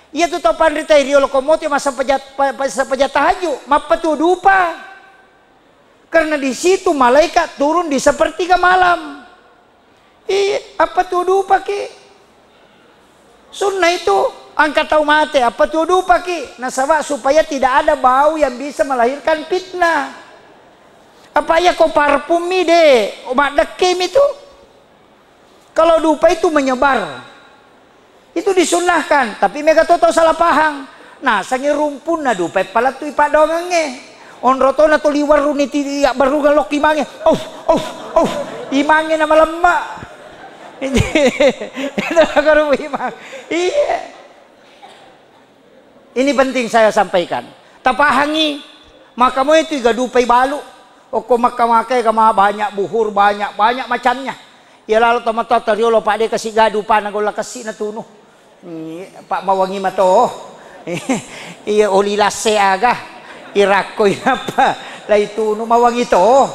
Ia tu topan ritai rio lokomotif masa pejat tahajud. Mapa tu dupa. Karena di situ malaikat turun di sepertiga malam. Apa tu dupa ki? Sunnah itu angkat tahu mate. Apa tu dupa ki? Nasabak supaya tidak ada bau yang bisa melahirkan fitnah. Apa ya kau parfumi deh? Omak dekem itu. Kalau dupa itu menyebar. Itu disunahkan, tapi mega toto salah pahang. Nah, sange rumpun na dupe pala tu ipa dongange. On roto na to liwar runiti ya baru galok imange. Imange na malemma. Itu kalau imang. Iya. Ini penting saya sampaikan. Tapahangi, maka mo itu iga dupe balu. Oko makamake kama banyak buhur banyak macamnya. Ya lalu tomato teriolo pak de kasih gadu pa nagola kasih na tuno. Pak mawangi mato. Iya oli lase aga. Irakoy apa? Lai tuno mawangi to.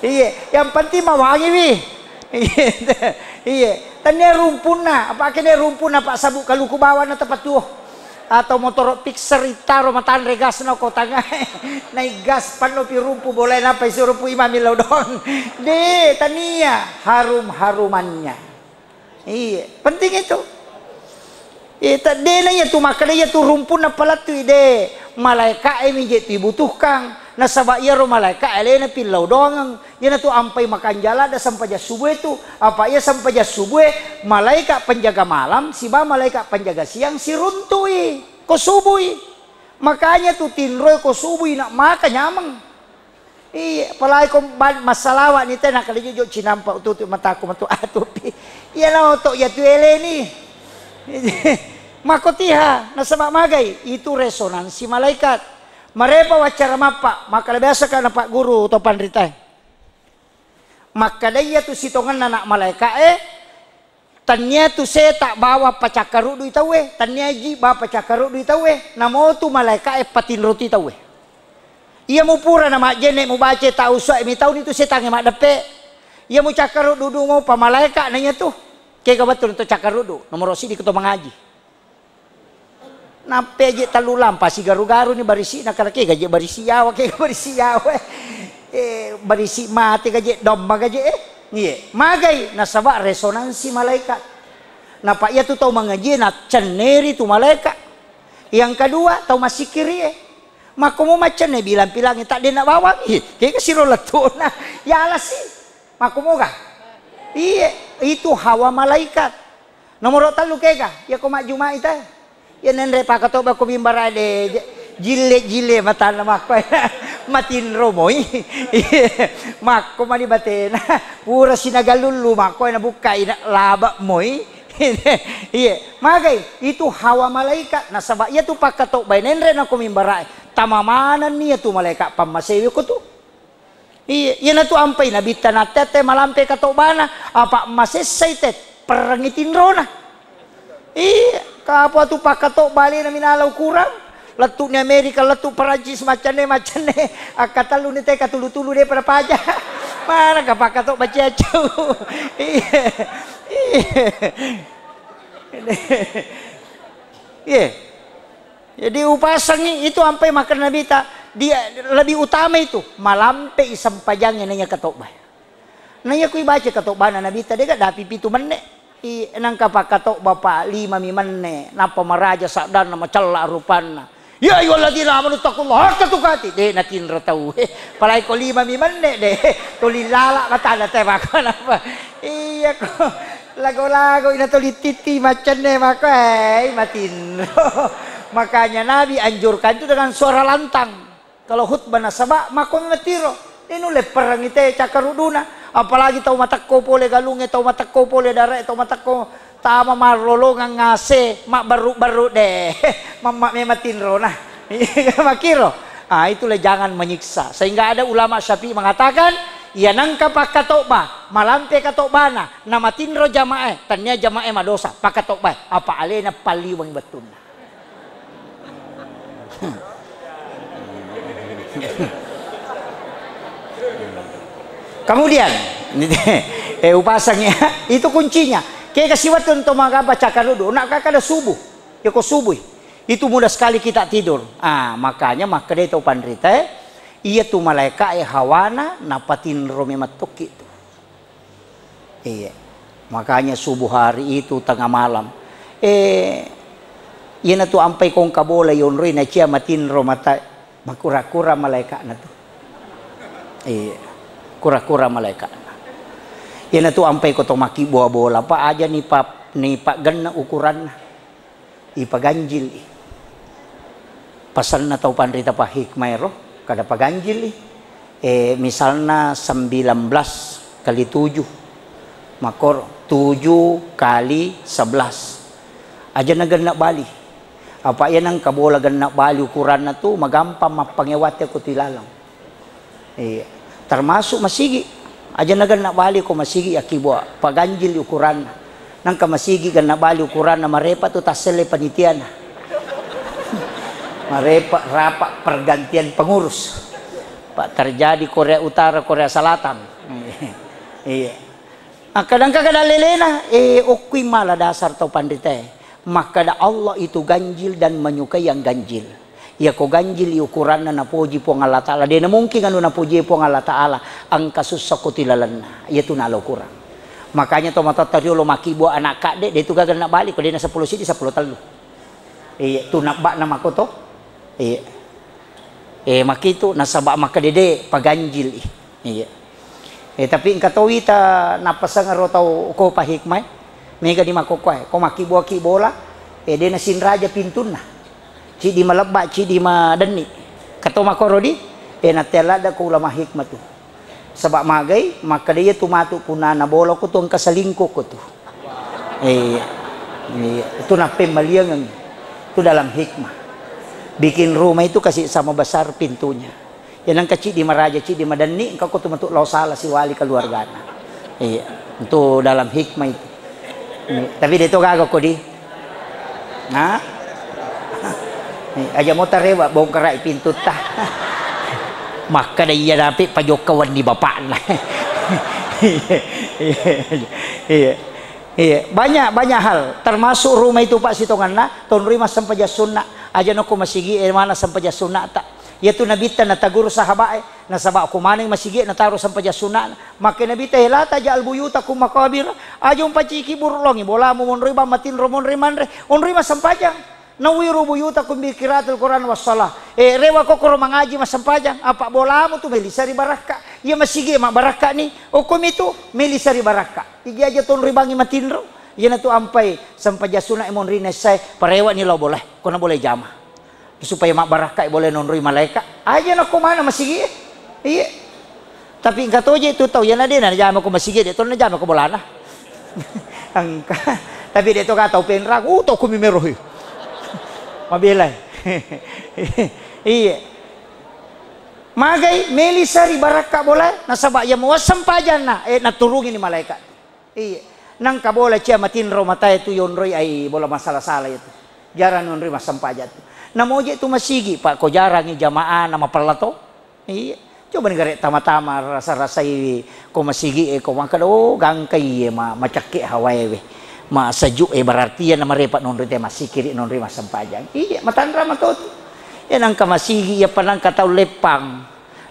Iya, yang penting mawangi wi. Iya. Tanya rumpun na, apa kene rumpun na pak sabuk kaluku bawa na tepat tuh. Atau motor pixer itaro matan regas na ko tanga. Naik gas pano pi rumpu boleh napa isi rumpu imami laudon. De tania harumannya. Iya, penting itu. Ita de na ya tu makana ya tu rumpun na pala tu de. Malaika ay minjit dibutuhkan. Nasaba iya ro malaika ay na pilaw doang. Yan na tu ampay makan jala da sampaja subuh itu. Apa ya sampaja subuh malaika penjaga malam, si ba malaika penjaga siang si runtui ko subuh. Makanya tu tinroy ko subuh nak maka nyamang. Iya, palai ko masalawa ni teh nak kalijo cinampa ututu mataku matu atupi. Iya na to ya tu ele ni. Makotiha nasaba magay itu resonansi malaikat. Marepa wacara mapa maka biasa kana Pak Guru atau pandritay. Maka daya tu sitongan anak malaikat tanya tu saya tak bawa pacakaru du itawe tanya ji bawa pacakaru du itawe namo tu malaikat patin roti tawe. Ia mu pura nama jene mu baca tahu so mi tahu itu saya tangi mak depe. Ia mu cakaru dudu mau pa malaikat nanya tu. Kaya betul untuk cakaru du nomor si di ketua mengaji. Nape aja talulam pasi garu-garu ni barisi nak laki gaje barisi yawa ke barisi yawa barisi mati gaje domba gaje iya magai nasaba resonansi malaikat napa ia tu tahu mengaji nak ceneri tu malaikat yang kedua tahu masih kiri maka mau macam ni bilang-bilang tak dia nak bawa kayak siro letuna ya alas sih maka mau kah iya itu hawa malaikat nomor talu kega ya kau mak juma itu ya nendre pakato ba ko bimbarade jile mata na makko matin romoy makko mani batena pura sinagalulu makko na bukai na laba moy iya magay itu hawa malaikat nasaba ya tu pakato ba nendre na ko bimbarade tamamanan niya tu malaikat pamasewi ko tu iya yan na tu ampay nabita na tete malampe kato bana apa masesay tet perangitin rona iya kapwa tu pakato bali na minalaw kurang letuk ni Amerika letuk Perancis macam ni akatalu ni teh katulu-tulu dia pada pajak mana ka pakato baca cu iya jadi upasangi itu sampai makan nabi tak dia lebih utama itu malampe isam pajangnya nanya katok bay nanya kui baca katok bana nabi tak dia dah pipi tu menek nang kapakato bapak 5 mimane napa maraja sabdan nama celak rupana ya ayyuhalladzina amanu taqullaha haqqa tuqatih de natin ratau palai ko 5 mimane de tuli lala mata teh maka napa iya ko lago-lago ina tuli titi macan ne maka matin makanya nabi anjurkan itu dengan suara lantang kalau khutbah nasaba makon ngetiro inule perang ite cakaruduna apalagi tahu matakko pole galunge tahu matakko pole darai tahu matakko tama marlolongan ngase mak baru deh mak mematin rona makiro itulah jangan menyiksa sehingga ada ulama Syafi'i mengatakan ya nangka pakatokba malampe katokbana namatin ro jamaah tanya jamaah madosa pakatokba apa alena paliwang betuna kemudian upasangnya itu kuncinya kayak kasih waktu untuk baca karudu nak kakak ada subuh ya kok subuh itu mudah sekali kita tidur makanya maka dia tahu pandrita iya tuh malaikat hawana napatin romi matuk itu iya makanya subuh hari itu tengah malam iya na tuh ampai kong kabola yon roy na cia matin romata makura-kura malaikat na tuh iya kura-kura malaikat. Yan na tu ampay ko to maki bola pa aja ni pak gana ukuran. ipaganjil pasal na tau pandrita pa hikmay ro kada paganjil misalna 19 kali 7 makor 7 kali 11 aja na ganna bali apa yan ang kabola ganna bali ukuran na to magampang mapangewat ko tilalang termasuk masigi aja na ganna bali ko masigi akibo paganjil ukuran nang kamasigi ganna bali ukuran na marepa to tasele panitian marepa rapa pergantian pengurus pak terjadi Korea Utara Korea Selatan iya kadang-kadang lelena okui malah dasar tau pandita maka Allah itu ganjil dan menyukai yang ganjil ya ko ganjil ukuran na napuji po ng Allah Ta'ala di na mungkin ano napuji po ng Allah Ta'ala ang kasusok ko tilalan na yaitu na ukuran makanya to matatariyo lo makibo anak kade dito gagal na balik ko di na 10 sidi 10 talo tunakba na mako to makito nasaba makadede paganjil tapi ang katawita napasangaro tao ko pahikmay mega di makokoy ko makibo-kibola de na sinraja pintun na ci di malabba ci di madani kato makorodi natelada ko ulama hikmat tu sabak magay makadaya tumatu puna na bola ko to ang kasalingko ko to itu na pemaliang itu dalam hikmah bikin rumah itu kasih sama besar pintunya yan ang kaci di maraja ci di madani engkau ko tumatuk lausala si wali keluarga itu dalam hikmah itu tapi dito gagawin ko di aja mo tarewa bongkar ipintut ta maka da iya dapat pajokawan di bapak lah banyak hal termasuk rumah itu Pak Sitongan na ton rumah sampaja sunna aja no ko masigi mana sampaja sunna ta yaitu nabita na tagur sahabae na sabak kumaning masigi na taro sampaja sunna maka nabita helata ja albuyuta kum makabir ajong paciki burlongi bola mo mon riba matin romon rimanre on rima sampajang nawiru buyuta kum bi qiraatul Quran was shalah rewa ko ko mangaji masampajang apa bola mo tu melisari baraka ya masigi mak baraka ni o kum itu melisari baraka igi aja ton ribangi matinro ya na tu ampai sampaja sunna mon rina sai parewa ni lo boleh ko na boleh jama supaya mak baraka boleh nonroi malaikat aja nak ko mana masigi iya tapi engkau tahu je itu tahu ya nade na jama ko masigi de ton na jama ko bolana angka tapi de to ka tahu penrag to ko mimerohi mabilay iya magay melisari baraka boleh nasaba ya mo sampajan na naturungin ni malaikat iya nang ka boleh cia matinro matay tu yonroi ay bola masalah-salah itu jaran nonroi masampajan namoje itu masigi Pak ko jarang jamaah nama perlato iya coba negara tama-tama rasa-rasa ko masigi ko makado gangkay macake hawaye ma sajuk berarti ya nama repat non rite masikiri non rima sampajang iya matandra matot yan ang kamasigi ya panang kataw lepang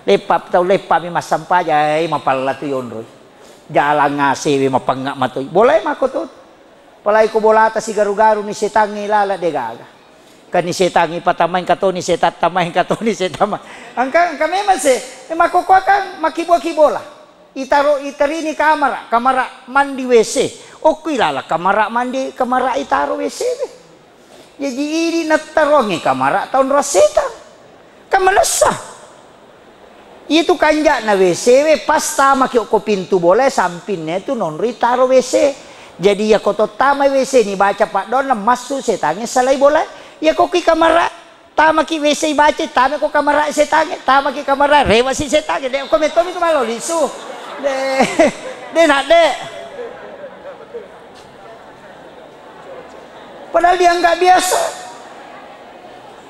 lepap taw lepam mi masampajay mapalato yon roy jalang ngase mapangga matoy boleh makotot palay ko bolata si garu-garu ni setangi lala de gaga kani setangi patamain kato ni setat tamain kato ni setama angka memang se makokwa kang makibo-kibola itari ni kamera mandi WC okui lala kamera mandi kamera itaro WC jadi ini natarongi kamera tahun rosetan kamalasa itu kanja na WC pasta maki ko pintu boleh sampinnya itu non ritaro WC jadi ya koto tama WC ni baca Pak Don masuk setangi salai boleh ya kok ki kamera tama ki WC baca tama ko kamera setange tama ki kamera rewa si setange de ko meto itu malo lisu de nade padahal dia nggak biasa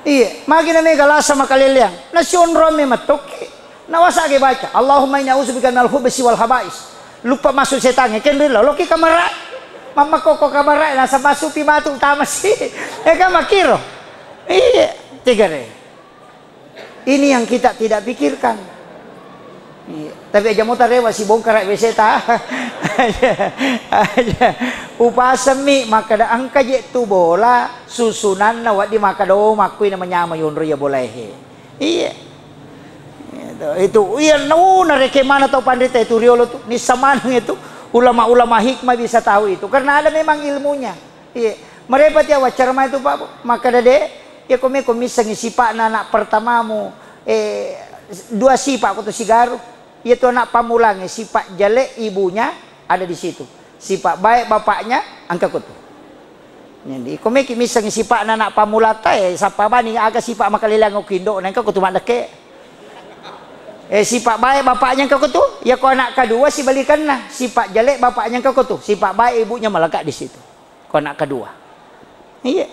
iya magi na mega lasa makaliliang nasyon rome matoki nawasa ge baca Allahumma inna a'udzubika minal khubuthi wal habais lupa masuk setange ken lo ki kamera mama koko kamera nasa masuk pi matu tama sih kan makiro iya tiga deh ini yang kita tidak pikirkan iya. Tapi aja mau tarewa si bongkar WC ta aja upasemi maka da angka je tu bola susunan na wadi maka do makui na manyama yonro ya boleh iya itu iya no na reke mana tau pandita itu riolo tu ni samanang itu ulama-ulama hikmah bisa tahu itu karena ada memang ilmunya iya Mereka ya wacara itu Pak. Maka dade ya kami bisa ngisipak anak pertamamu dua sifat aku tuh sigaru. Itu anak pamulang sifat jelek ibunya ada di situ. Sifat baik bapaknya angka kutu. Jadi kami bisa ngisipak anak pamulata siapa bani agak sifat makalilang ukindo nangka kutu mandake. Sifat baik bapaknya engkau kutu, ya kau anak kedua si balikan lah. Sifat jelek bapaknya engkau kutu, sifat baik ibunya melekat di situ. Kau anak kedua. Iya.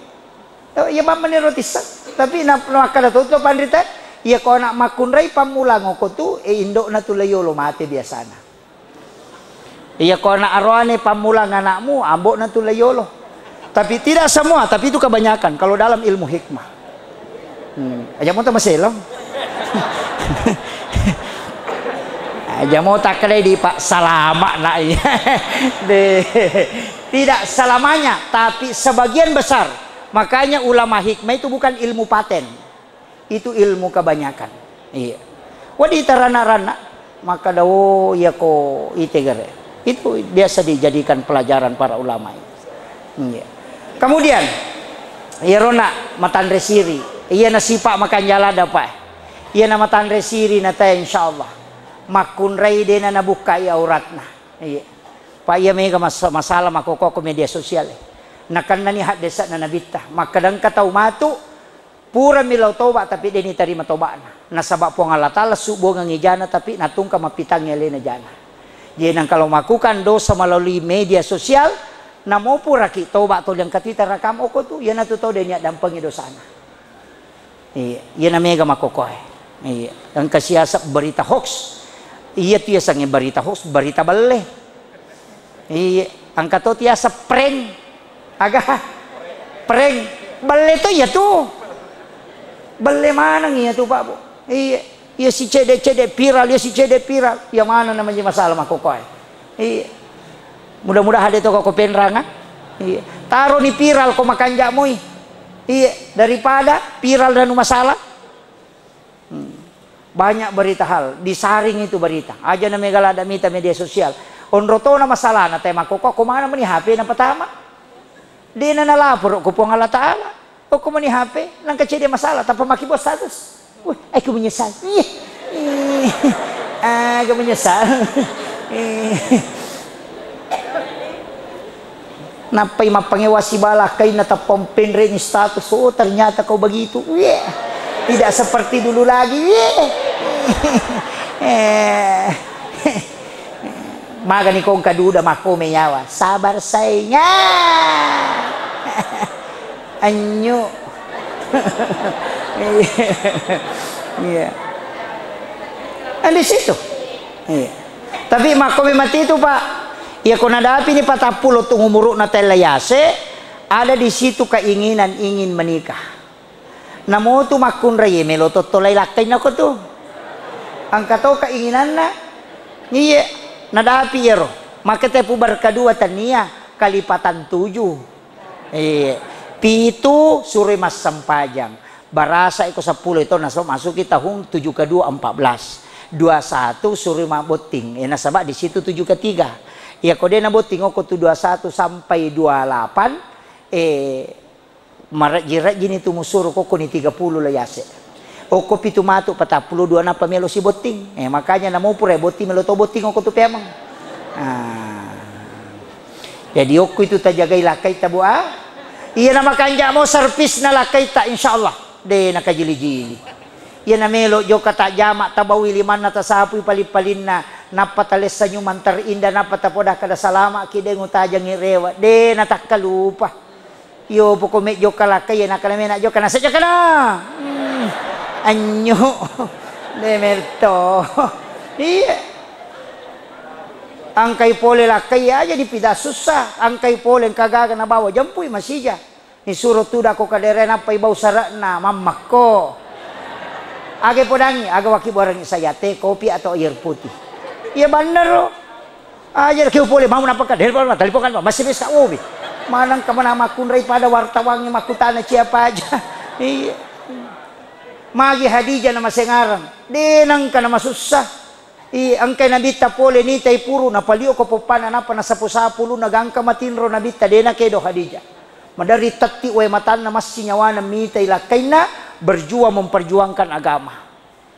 Ya bapak menerotisan. Tapi nak makan itu tuh pandita. Ya kau anak makunrai pamula ngokutu, indok na tulayolo mati biasana. Iya kau anak arwane pamula anakmu, ambok na tulayolo. Tapi tidak semua, tapi itu kebanyakan. Kalau dalam ilmu hikmah. Aja mau tak masalah. Aja mau tak kena di Pak Salama nak. Tidak selamanya, tapi sebagian besar. Makanya ulama hikmah itu bukan ilmu paten, itu ilmu kebanyakan. Iya. Wadita rana-rana, maka dawo ya ko itegere. Itu biasa dijadikan pelajaran para ulama. Iya. Kemudian, iya rona matan resiri, iya nasipak makan jala dapat. Iya nama matan resiri nata insyaallah. Makun rai dena nabuka ya auratna. Iya. Pak iya mega masalah makoko media sosial. Nakan nani hak desa na nabita. Maka dan katau matu pura milau toba tapi deni tarima tobana. Nasabak po Allah taala subo ngijana tapi natungka mapitangnya lena jana. Jadi kalau melakukan dosa melalui media sosial namo pura ki toba to yang katita rakam oko tu ya natu to denya dampangi dosana. Iya, ya na mega makokoy. Iya, ang kasiasa berita hoax. Iya tiasa nge berita hoax, berita bale. Iya, ang kato tiasa prank. Aga prank bale to ya tu. Bale mana ngiya tu Pak Bu? Iya, ya si cede viral, ya si cede viral. Yang mana namanya masalah makokoy. Iya. Mudah-mudahan itu kok penrangan. Iya. Taruh nih viral kok makan jamui. Iya, daripada viral dan masalah. Banyak berita hal, disaring itu berita. Aja na megala mita media sosial. Onroto na masalah na tema ko mana mani HP na pertama. Di na nalapor ko po ng Allah Ta'ala. O ko mani HP nang kacede masalah tanpa makibos status. Uy, ay ko menyesal. Ko menyesal. Napay mapangewasi bala kay natapompen rin status. Oh, ternyata kau begitu. Tidak seperti dulu lagi. Magani kong kaduda mako menyawa. Sabar sayanya. Anyo. Iya. Di situ. Iya. Tapi mako mati itu Pak. Ya kung nadapi ni patapulo tung umuruk na telayase, ada di situ keinginan ingin menikah. Namo tu makun raye melotot tolay lakay na ko tu. Ang kato keinginan na, niye nadapi yero. Makete po berkadua tania kalipatan 7. Pitu suri mas sampajang. Barasa iko 10 ito masuk kita tahun 7 kedua 14. 21 suri maboting. Nasaba di situ 7 ketiga. Ya kode naboting ko tu 21 sampai 28 marajira gini tumusuro ko ni 30 layase. O ko pitu matu 42 na pamelo si boting. Makanya namo pure boting melo to boting ko tu pemang. Jadi ko itu tajagay lakay tabua. Iya na makanja mo service na lakay ta insyaallah. De nakajili-jili. Iya na melo jo kata jama tabawi liman na tasapuy palipalin na napatales sa nyo mantar inda napatapoda kada salama kide ngutajang irewa de natakalupa yo po ko medyo kalakay na kalame na jo kana sa kana anyo de merto iya ang kay pole lakay aja di pidasusah ang kay pole kagaga na bawa jampuy masija ni surot tuda ko kadere na pay bausara na mamakko age podangi aga waki barang sayate kopi atau air putih. Iya benar loh. Ajar kau boleh mau nampak telepon kan masih bisa ubi. Manang kamana makun rai pada wartawangi makutana siapa aja. Iya. Magi Hadijah nama sengarang. Denang kana masusah. Iya angkai nabita pole ni tai puru na palio ko popana napa na sapu-sapu lu nagangka matinro nabita dena kedo Hadijah. Madari tati we matan na masih nyawa na mita ilakay na berjuang memperjuangkan agama.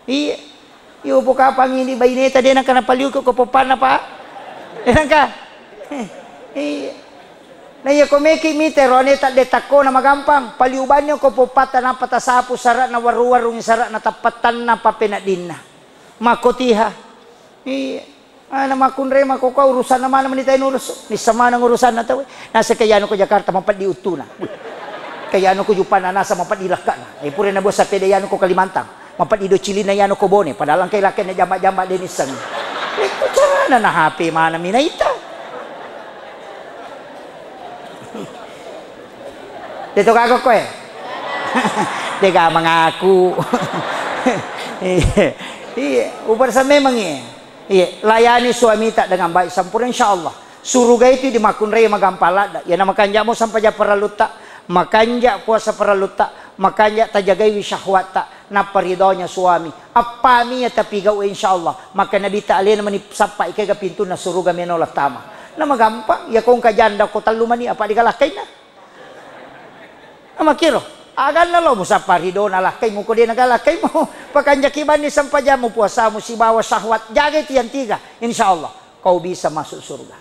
Iya. Yo po ka pangini baineta din ang kanapaliw ko popana pa. Enan ka. Iya. Na iya komeki mite roneta de tako na magampang paliuban niyo ko popata na patasapo sara na waru-warung sara na tapatan na papinadin na. Makotiha. Iya. Ana makunre makuka urusan naman itayo urus. Ni sama ng urusan na to. Nasa kayano ko Jakarta mapadiuto na. Kayano ko jupan na nasa mapadilaka na. Ay pure na bo sa pedayano ko Kalimantan. Mapadido Chili na yano ko bone. Padalang kay laki na jamba-jamba din isang. Eh kutsara na happy mana minaita. Dito kako ko eh. Dega mangaku. Iya, ubar sa memang eh. Iya, layani suami tak dengan baik sempurna insyaallah. Suruga itu dimakun raya magampala. Ya nama kanja mo sampai ja paraluta, makanja puasa paraluta, makanja tajagai syahwat tak na paridonya suami. Apa mi ya tapi gau insyaallah. Maka nabi ta alena mani sampai ke pintu na suruga menolak tama. Na magampang ya kung kajanda ko talumani apa digalakay na. Ama kiro. Agan na lo mo sa parido na lakay mo ko din nagalakay mo. Pakanjakiban ni sampaja mo puasa mo si bawa syahwat. Jaga itu yang tiga. Insyaallah kau bisa masuk surga.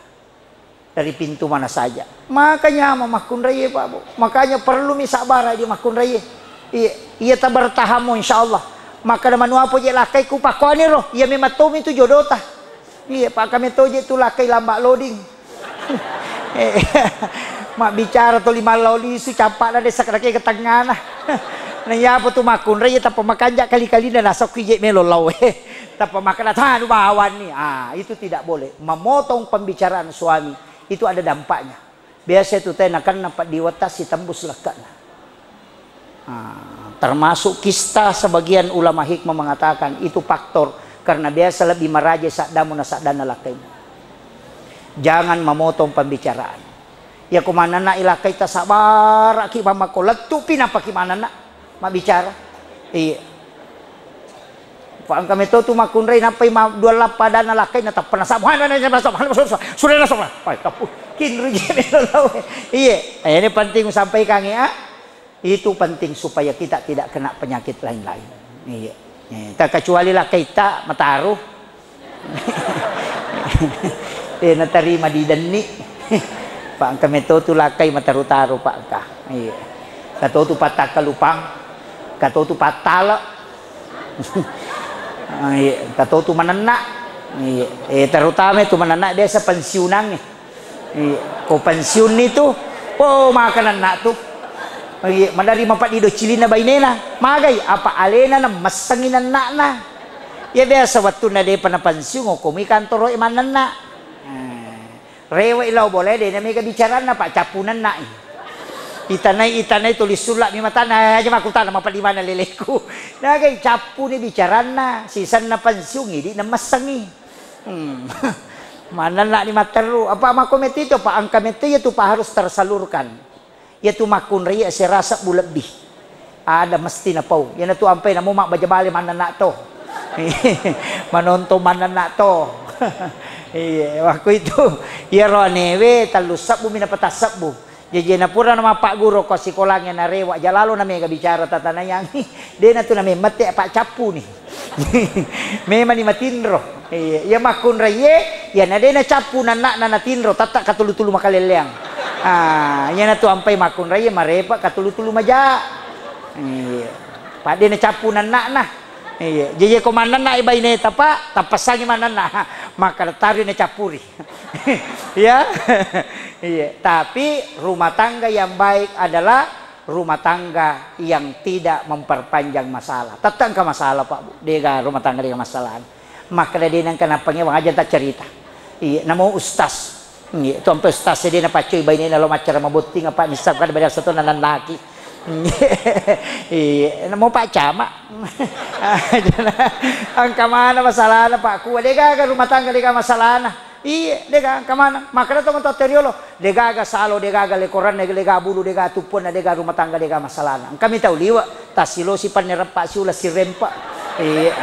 Dari pintu mana saja. Makanya mamakun raya Pak Bu. Makanya perlu mi sabar di makun raya. Iya ta bertahan mo insyaallah. Maka naman wapo je lakay ku pakoni ro. Iya mi matumi tu jodota. Iya Pak kami toje tu lakay lambak loading. Mak bicara to lima loli su campak na desa kaki ke tengah nah. Nanya apa tu makun raya tak pemakanja kali-kali na nasok kije melolaw tak pemakan tanu bawan ni. Itu tidak boleh. Memotong pembicaraan suami itu ada dampaknya. Biasa itu teh akan dapat diwatasi tembus lekat. Termasuk kista sebagian ulama hikmah mengatakan itu faktor karena biasa lebih meraja sakdamu nasadana lakai. Jangan memotong pembicaraan. Ya kumana na ilakay ta sabar aki mamakolat tu pinapa kimana na mabicara. Iya. Paan kami to tumakunray napay dua lapada na lakay na tapanasabuhan na sudah na sopa. Ay kapu kinro jeme law. Iya. Ini penting sampai kang ya. Itu penting supaya kita tidak kena penyakit lain-lain. Iya. Tak kecuali lakay ta mataruh. Natarima di deni. Pak kami tu lakai mataru-taru Pak ka. Iya. Kato tu patah kalupang. Kato tu patala. Iya. Kato tu manana. Iya. Terutama tu manana dia sa pensiunan ni. Iya. Ko pensiun ni tu. Oh makanan nak tu. Iya. Madari mapadido Chili na bainena. Magay apa alena na masanginan na. Ya biasa waktu na dia panapansiun ko mi kantor manana. Rewa ilaw boleh deh, namanya bicara na Pak capunan na. Itanay tulis sulak ni mata na aja makutan nama di mana leleku. Nah kay capu ni bicara na, sisan na pansyung di na masangi. Mana na ni materu, apa makomet itu Pak angka itu ya tu Pak harus tersalurkan. Ya tu makun ria serasa lebih. Ada mesti na pau. Ya na tu ampai na mo mak bajabali mana na to. Manonton mana na to. Iya, waktu itu ya ronewe talusap bu mina patasap bu. Jadi na pura nama Pak Guru ko sikolangnya na rewa jalalo na mega bicara tatana yang dia na tu na mate Pak capu nih. Memang ni matinro. Iya, ya makun raye ya na dia na capu na tinro tatak katulu-tulu makaleleang. Ya na tu ampai makun raye marepa katulu-tulu maja. Iya. Pak dia na capu na nah. Iya, jadi komandan na iba ini tapasangi mana na maka taruh na capuri. Ya. Iya, tapi rumah tangga yang baik adalah rumah tangga yang tidak memperpanjang masalah. Tetang ke masalah Pak Bu. Dia rumah tangga dengan masalah. Maka dia nang kenapa ngewa aja tak cerita. Iya, namo ustaz. Iya, tu ampe ustaz dia na pacoy iba ini lalu macara mabuting apa nisab kan beda satu nanan laki. Iya, mau Pak Camak. Angka mana masalah na Pak Kuwa? Dega rumah tangga dega masalah na. Iya, dega angka mana? Makanya to to teriolo. Dega salo, dega lekoran, dega bulu, dega tupon, dega rumah tangga dega masalah na. Kami tahu liwa tasilo si panerepa si ulas si rempa. Iya,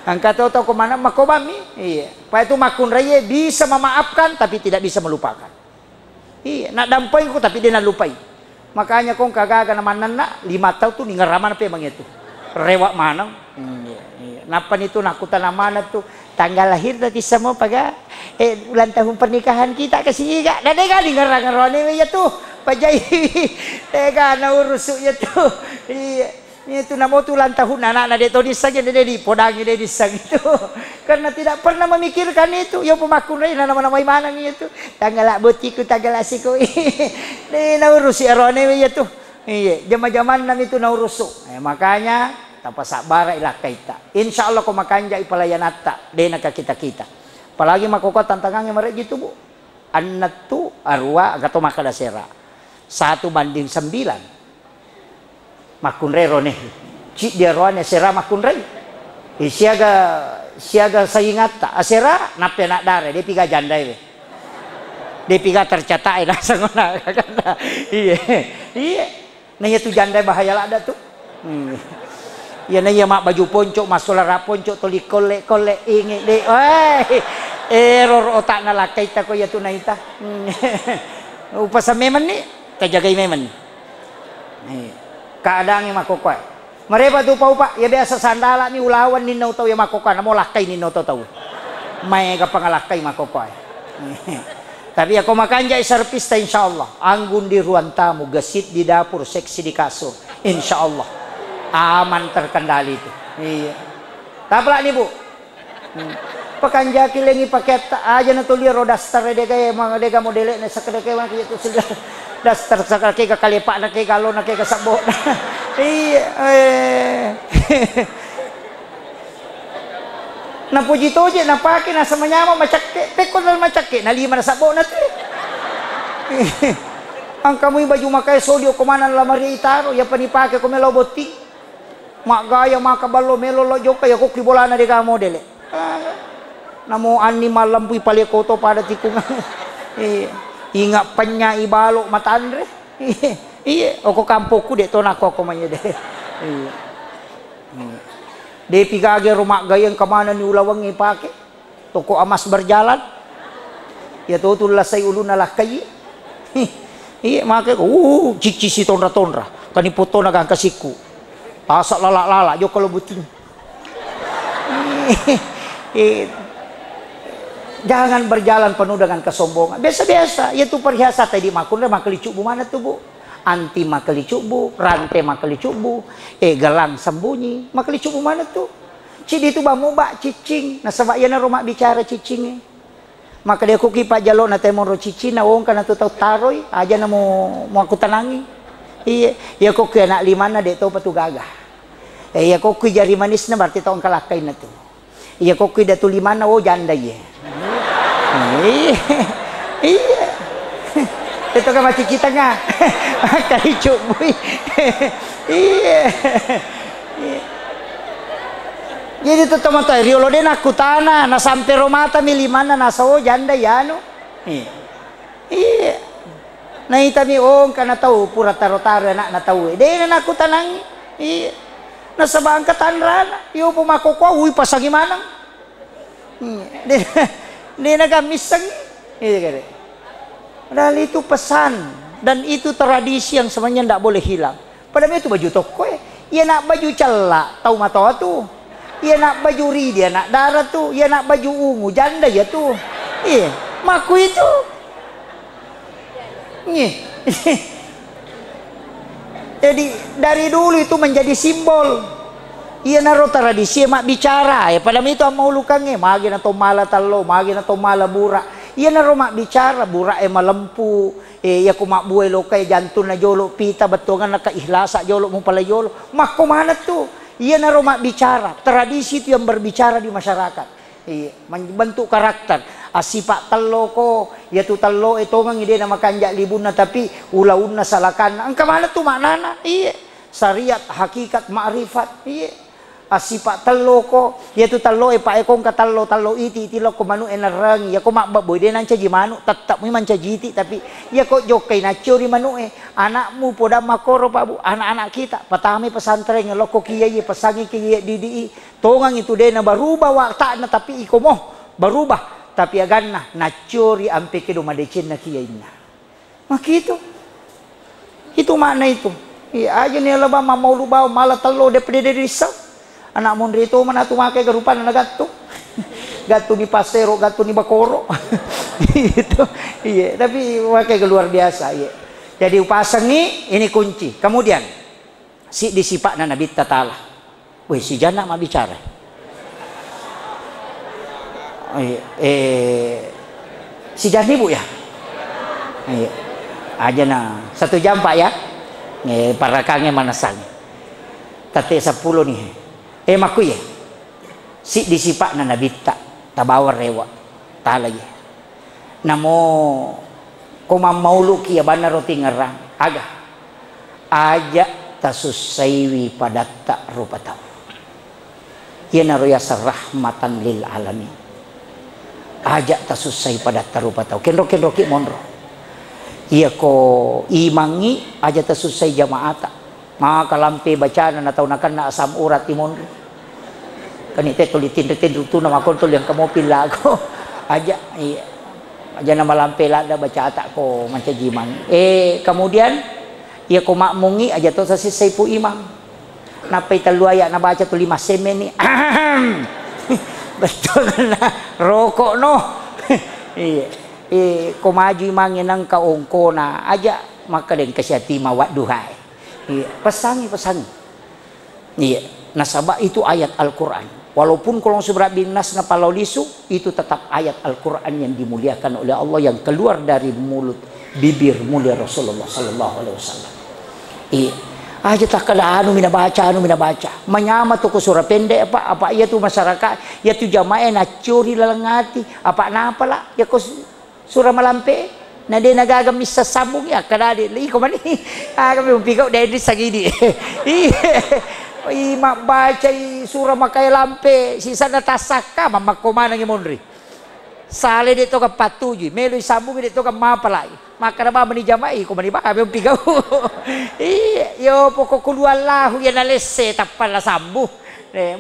angka to kemana makobami. Iya, Pak itu makun raya bisa memaafkan tapi tidak bisa melupakan. Iya, nak dampoi ku tapi dia nak lupai. Makanya kong kagaga naman na 5 tahun tuh ningaraman apa emang itu. Rewak manang. Napa itu nakutan naman tuh tanggal lahir tadi semua paga ulang tahun pernikahan kita kasih iga. Dan dega ningarang-ngarone ya tuh. Pajai. Dega na urusuk ya tuh. Iya. Itu namo tuh ulang tahun anak-anak dia di saja dia di podangi dia di sang itu. Karena tidak pernah memikirkan itu. Ya pemakun lain nama-nama mana itu. Tanggal botiku tanggal asiku. Ini naurus si arone ya tuh. Iya, zaman-zaman nam itu naurusuk. Makanya tanpa sabar ilah kaita. Insyaallah ko makanja ipalayanata dena ka kita-kita. Apalagi makoko tantangannya mereka gitu, Bu. Annatu arwa gato makadasera. 1:9. Makunrero nih, cik dia rohnya sera makunrei, siaga sayingata, asera nape nak dare, dia piga jandai, dia piga tercatai langsung nak, iya, nanya tu jandai bahaya lah ada tuh, ya nanya mak baju ponco, masolara ponco, toli kolek ingi deh, error otak nalakai tak kau ya tu naita, upasa memen nih, terjagai memen, keadaannya makokoy. Mereka tuh pa ya biasa sandala ni ulawan ni no tahu ya makokoy na mo lakay ni no tahu. May ka pangalakay makokoy. Tapi ako makanja isarpista insyaallah. Anggun di ruang tamu, gasit di dapur, seksi di kasur. Insyaallah. Aman terkendali itu. Iya. Tapla nih, Bu. Pakanja kilengi paket aja na tulir rodastar de kay mga dega modele na sa kay mga itu sudah dastar sakal kay kakalipa na kay galo na kay kasabo. Napuji toje napake na sa manyama macakke tekon na macakke na 5 na sabo na to. Ang kamoy baju makay sodio kumanan lamari itaro ya panipake ko melo botti. Magaya makabalo melo lojo kay ko kibola na de ka modele. Namo ani malam pui palekoto pada tikungan. Ingat penya ibalo matandre. Iya, oko kampoku dek tona koko manya deh. Iya. De pigage rumah gayang kemana ni ulawang ipake. Toko amas berjalan. Ya to tulah say uluna lakay. Iya, make cici si tonra-tonra. Kani foto nagang kasiku. Asak lala-lala jo kalau buting. Jangan berjalan penuh dengan kesombongan. Biasa-biasa, yaitu perhiasan tadi makun makeli cubu mana tuh, Bu? Anti makeli cubu, rantai makeli cubu, gelang sembunyi, makeli cubu mana tuh? Cidi itu bamu bak cicing, nah sebab ya na rumah bicara cicingnya. Maka dia kuki pak jalo na temoro cicing, na wong kana tuh tahu taroi, aja na mau aku tenangi. Iya, ya kuki anak 5 na dek tahu patu gagah. Ya kuki jari manis na berarti tahun kalakai na tuh. Iya kuki datu 5 na oh janda ya. Iya. Itu kan macam kita nggak? Kali cubu. Iya. Jadi itu teman-teman riolo de nakutana na sampai romata milimana na sawo janda ya no. Iya. Na itami ong kana tahu pura taro-taro na tahu. De na nakutanang. Iya. Na sa bangkatan rana. Yo pumakoko uy pasagi manang. Dia nagamisang padahal itu pesan dan itu tradisi yang sebenarnya tidak boleh hilang. Padahal itu baju toko ya nak baju celak tahu mata tuh ya nak baju ri dia nak darah tuh ya nak baju ungu janda ya tuh iya maku itu jadi dari dulu itu menjadi simbol. Iya naro tradisi mak bicara ya pada itu mau lukange magi na tomala talo magi na tomala bura iya naro mak bicara bura malempu ya ku mak buai lo kay jantun na jolo pita betongan na kaihlasa jolo mo pala jolo mak kumana tuh iya naro mak bicara tradisi itu yang berbicara di masyarakat iya membentuk karakter asipak talo ko ya tu talo itu ngang ide na makanja libun na tapi ulaun na salakan ang kamana tuh maknana iya syariat hakikat ma'rifat iya asipa talo ko yaitu talo paekong ka talo iti lo ko manu enarang ya ko makbaboy de nanca jimanu tetap mi manca jiti tapi ya ko jokay na curi manu anakmu poda makoro pa Bu anak-anak kita patami pesantren lo ko kiye pasangi kiye didi tongang itu de na barubah wakta na tapi iko mo barubah tapi agan na curi ampe ke do madecin na kiye na makito Itu makna itu. Iya aja nih lebah mau lubau malah telo daripada dari risau. Anak mundri itu mana tuh makai kerupan anak gatu. Gatu di pasero, gatu di bakoro. Itu. Iya, tapi makai luar biasa, iya. Jadi upasang ini kunci. Kemudian si disipak na Nabi Ta'ala. Wih, si jana mah bicara. Si jani bu ya? Iya. Aja na 1 jam Pak ya. Para kange manasang. Tate 10 nih. Maku ya. Si disipak na Nabi tabawar rewa. Ta'ala ya. Namo kumamaulu kia bana roti ngerang. Agak. Aja tasusaiwi padatta rupatau. Ya naruyasa rahmatan lil alamin. Aja tasusai padatta rupatau. Kenro ki monro. Iya ko imangi aja tasusai jamaata. Maka lampe bacaan atau nakan na asam urat timonro. Kanite tulitin tu nama kontrol yang kamu pilago. Aja iya. Aja nama lampe lada baca atak ko manca jimang. Kemudian ia ko makmungi aja to sa sisay imam. Napay taluaya na baca tu 5 semen ni. Betul na rokok no. Iya. Kumaju imangin ng kaungko na aja maka din kasyati mawat duhay. Iya. Pesangi. Iya. Nasaba itu ayat Al-Quran. Walaupun kalau seberat binas na palaulisu, itu tetap ayat Al-Quran yang dimuliakan oleh Allah yang keluar dari mulut bibir mulia Rasulullah Sallallahu Alaihi Wasallam. Iya. Aja tak kada anu mina baca. Menyama tu ko surah pendek apa ia tu masyarakat, ia tu jamaah na curi lalangati, apa napa lah, ya ko surah malampe. Na dia nagagamis sa sambung ya kada di li ko mani. Kami umpikaw dari sagidi. Mak baca surah makai lampe sisa na tasaka mamakumana ng imonri. Sale dito ka patuji, melo sambung dito ka mapalay. Maka na ba manijamai ko maniba kami umpikaw. Yo poko kuluallahu yan alese tapal na sambu.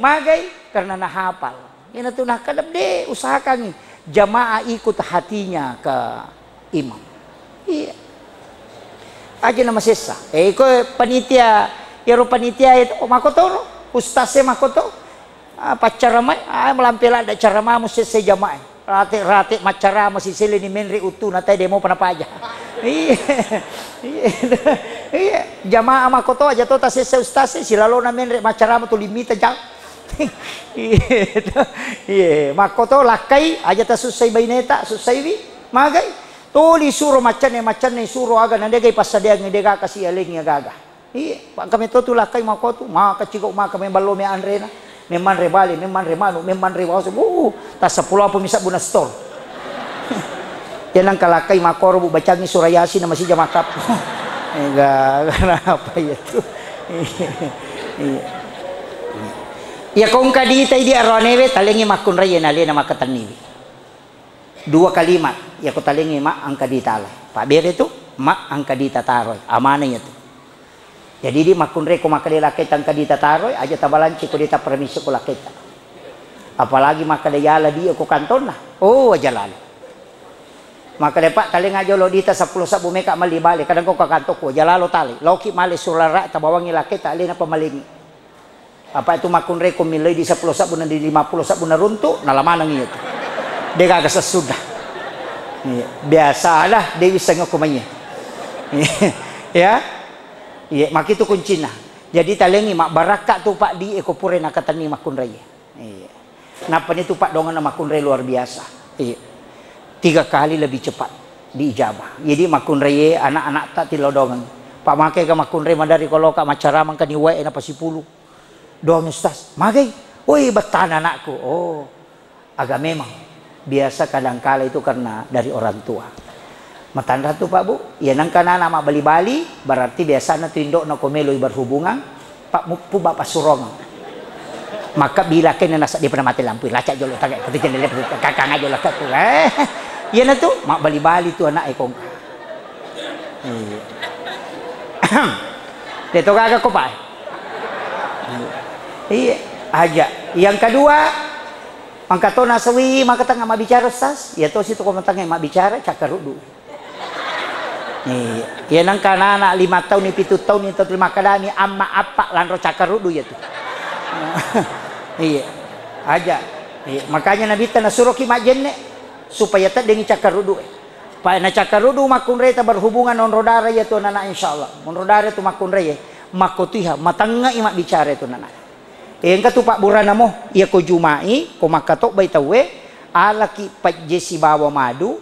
Magay karena nahapal. Yan ito nakadab de usahakan jamaah ikut hatinya ke imam. Iya. Aja nama sesa. Ko panitia, yaro panitia itu makoto no, ustaznya makoto. Pacaramay, melampila ada carama mo sesa jamaah. Rati macara mo si sila ni Menri utu na tayo demo panapaja. Iya. Jamaah makoto aja to ta sesa ustaznya sila lo na Menri macara mo to limita jang. Iya, makoto lakai aja ta susay baineta, susay wi magay. Tuli suro macan ni suro aga nandegay pasadeag ni dega kasi aling nga gaga. Iya, kami to tulakay makoto, maka chigo maka may balo may anre na. Memang rebali, memang remanu, memang rewaso. Tas 10 apa misa buna store. Yan ang kalakay makoro bu bacang ni surayasi na masih jamakap. Kenapa itu? Ya kung kadita di aronewe talingi makun raya nali na makataniwi. 2 kalimat ya ko talingi ma ang kadita ala. Pak ber itu ma ang kadita taroy. Amana itu. Jadi di makun re ko makadilakit ang kadita taroy aja tabalan ci ko dita permiso ko lakita. Apalagi makadayala di ko kanton na. Oh aja lalo. Maka depak taling aja lo dita 10 sabu meka mali bali kadang ko kakanto ko jalalo tali. Loki mali sulara tabawangi lakita ali na pamalingi. Apa itu makun re ko milay di 10 sabu na di 50 sabu na runto nalamanang iyo to. Deka kasesudah. Biasalah dewi sengok kumanya. Ya. Iya, mak itu kuncinya. Jadi talengi mak baraka tu pak di eko pure nakatani makun raya. Iya. Napa itu pak dongan makun raya luar biasa. Iya. 3 kali lebih cepat diijabah. Jadi makun raya anak-anak tak tilodongan. Pak make ka makun raya madari kalau ka macara man kan iwae na pasipulu. Doang ustaz. Magay. Oi betan anakku. Oh. Agak memang biasa kadangkala itu karena dari orang tua. Matanda tu Pak Bu, ya nang kana nama bali-bali berarti biasa na tindok na komeloy berhubungan Pak Mupu Bapak Surong. Maka bila kena nasa di pernah mati lampu lacak jolo tagay ketika nilai kakang aja lah tu. Ya na tu mak bali-bali tu anak ekong. Dito kagak ko Pak. Iya, aja. Yang kedua angkato na sawi makatang mabicara sas, ya to situ ko matang mabicara cakarudu. Iya nang kanana 5 tahun ni 7 tahun ni 5 kadani amma apa lanro cakarudu ya tuh. Iya. Aja. Iya. Makanya Nabi ta nasuruh ki majenne supaya tak dengi cakarudu. Pa na cakarudu makun reta berhubungan on rodara ya tuh nana insyaallah. Mon rodara tu makun re makutiha matanga imak bicara itu nana. Engka tu Pak Burana mo ia ko jumai ko makatok baitawe alaki pajesi bawa madu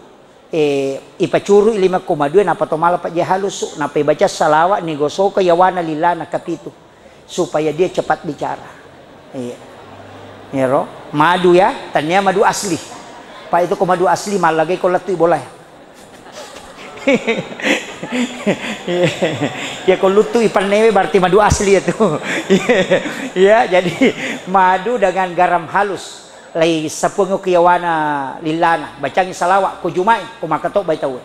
ipacuru 5,2 napa to mala pa halus napa baca salawat ni gosoka yawana lilana kapitu supaya dia cepat bicara. Iya. Ya ro, madu ya, tanya madu asli. Pak itu ko madu asli malagay ko latu boleh. Ya ko lutu ipanewe berarti madu asli itu. Ya, jadi madu dengan garam halus. Lai sapungo kiyawana lilana, bacangi salawat ko jumai ko makatok baitawe.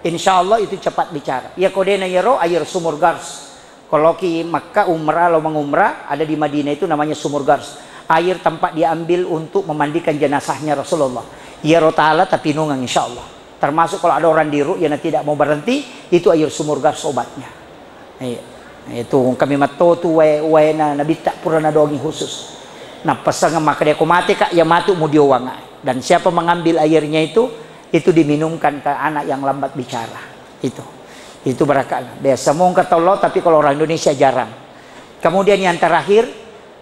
Insyaallah itu cepat bicara. Ya ko dena yero air sumur gars. Kalau ki Makkah umrah lo mengumrah ada di Madinah itu namanya sumur gars. Air tempat diambil untuk memandikan jenazahnya Rasulullah. Ya Ta'ala tapi nungang insyaallah. Termasuk kalau ada orang di ru'ya yang tidak mau berhenti, itu air sumur gas obatnya. Iya. Itu kami mato tu wae na nabi tak purana dogi khusus. Nah pasang maka dia mati kak ya matu mau diowanga. Dan siapa mengambil airnya itu diminumkan ke anak yang lambat bicara. Itu barakah. Biasa mau kata Allah tapi kalau orang Indonesia jarang. Kemudian yang terakhir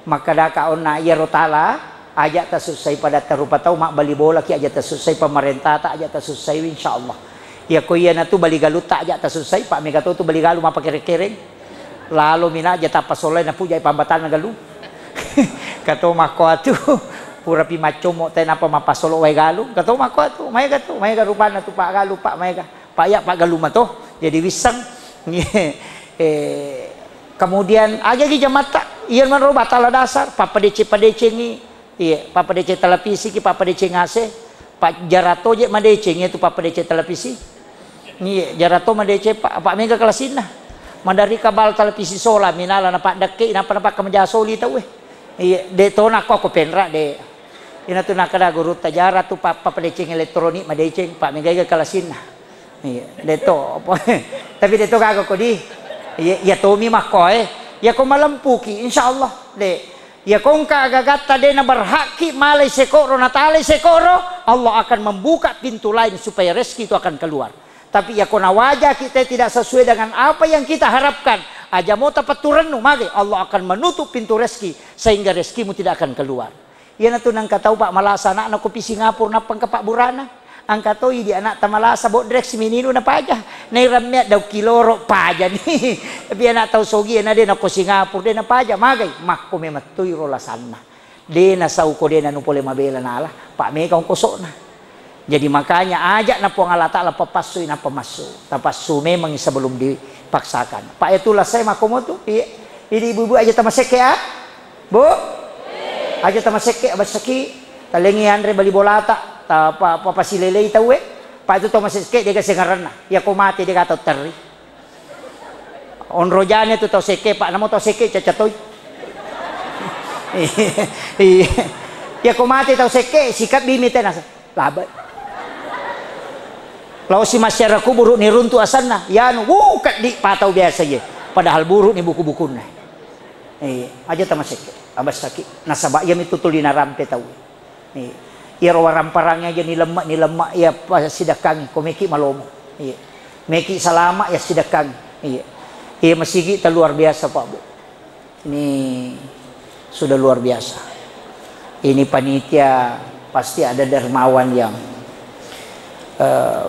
maka daka ona ya Ta'ala ajak tasusai pada terupa tahu mak bali bola ki ajak tasusai pemerintah tak ajak tasusai insyaallah. Ya ko iya na tu bali galu tak ajak tasusai Pak Mega tu bali galu mapa kere-kere. Lalu mina aja tapas soleh na puja pambatan na galu. Kato mako atu pura pi macomo ten apa mapa solo wae galu. Kato mako atu maya garupana tu Pak galu Pak Mega. Pak ya Pak galu mah toh jadi wisang. Kemudian aja ki jamata ieu man roba tala dasar papa DC ni. Iya, Papa DC televisi ki Papa DC ngase, Pak Jarato je madece itu Papa DC televisi. Iya, Jarato madece Pak Mega kelasin lah. Mandari kabal televisi sola minala na Pak Deke napa kemeja soli tau Iya, de to na ko penra de. Ina tu nakada guru tajara tu Papa DC elektronik madece Pak Mega kelasin lah. Iya, de to. Tapi de to kago ko di. Iya, ya Tomi mah ko ya ko malampuki insyaallah de. Ya kong kagagata dena berhaki malai sekoro natale sekoro Allah akan membuka pintu lain supaya rezeki itu akan keluar. Tapi ya kona wajah kita tidak sesuai dengan apa yang kita harapkan. Aja mau tapat turun mage Allah akan menutup pintu rezeki sehingga rezekimu tidak akan keluar. Ya natu nang katau Pak Malasa anak na kopi Singapura napang ke Pak Burana. Angkat di anak tamalasa bot drek mininu na paja nay ramya daw kiloro paja ni tapi anak tahu sogi na de na ko Singapura de na paja magay makko me matuy rolasanna de na sau ko de na no pole mabela nala Pak Mega ko so na jadi makanya ajak na po Allah Taala papasoy na pamaso tapaso memang sebelum dipaksakan Pak itulah saya makomo tu ini ibu-ibu aja tamaseke ya Bu aja tamaseke abasaki talengi andre bali bolata apa silele tahu Pak itu Thomas seke dia kasi ngaran ya ko mati dia kata teri on rojane tu tau seke Pak namo tau seke cacatoy ya ko mati tau seke sikat bimite nasa labat lalu si masyarakat buruk ni runtu asanna ya nu kat di patau biasa ye padahal buruk ni buku-buku na aja Thomas seke abas sakit nasaba yam itu tulina rampe tahu ya rawaran parangnya aja ni lemak ya sidakang komeki malomo iya meki salama ya sidakang iya masigi luar biasa Pak Bu ini sudah luar biasa ini panitia pasti ada dermawan yang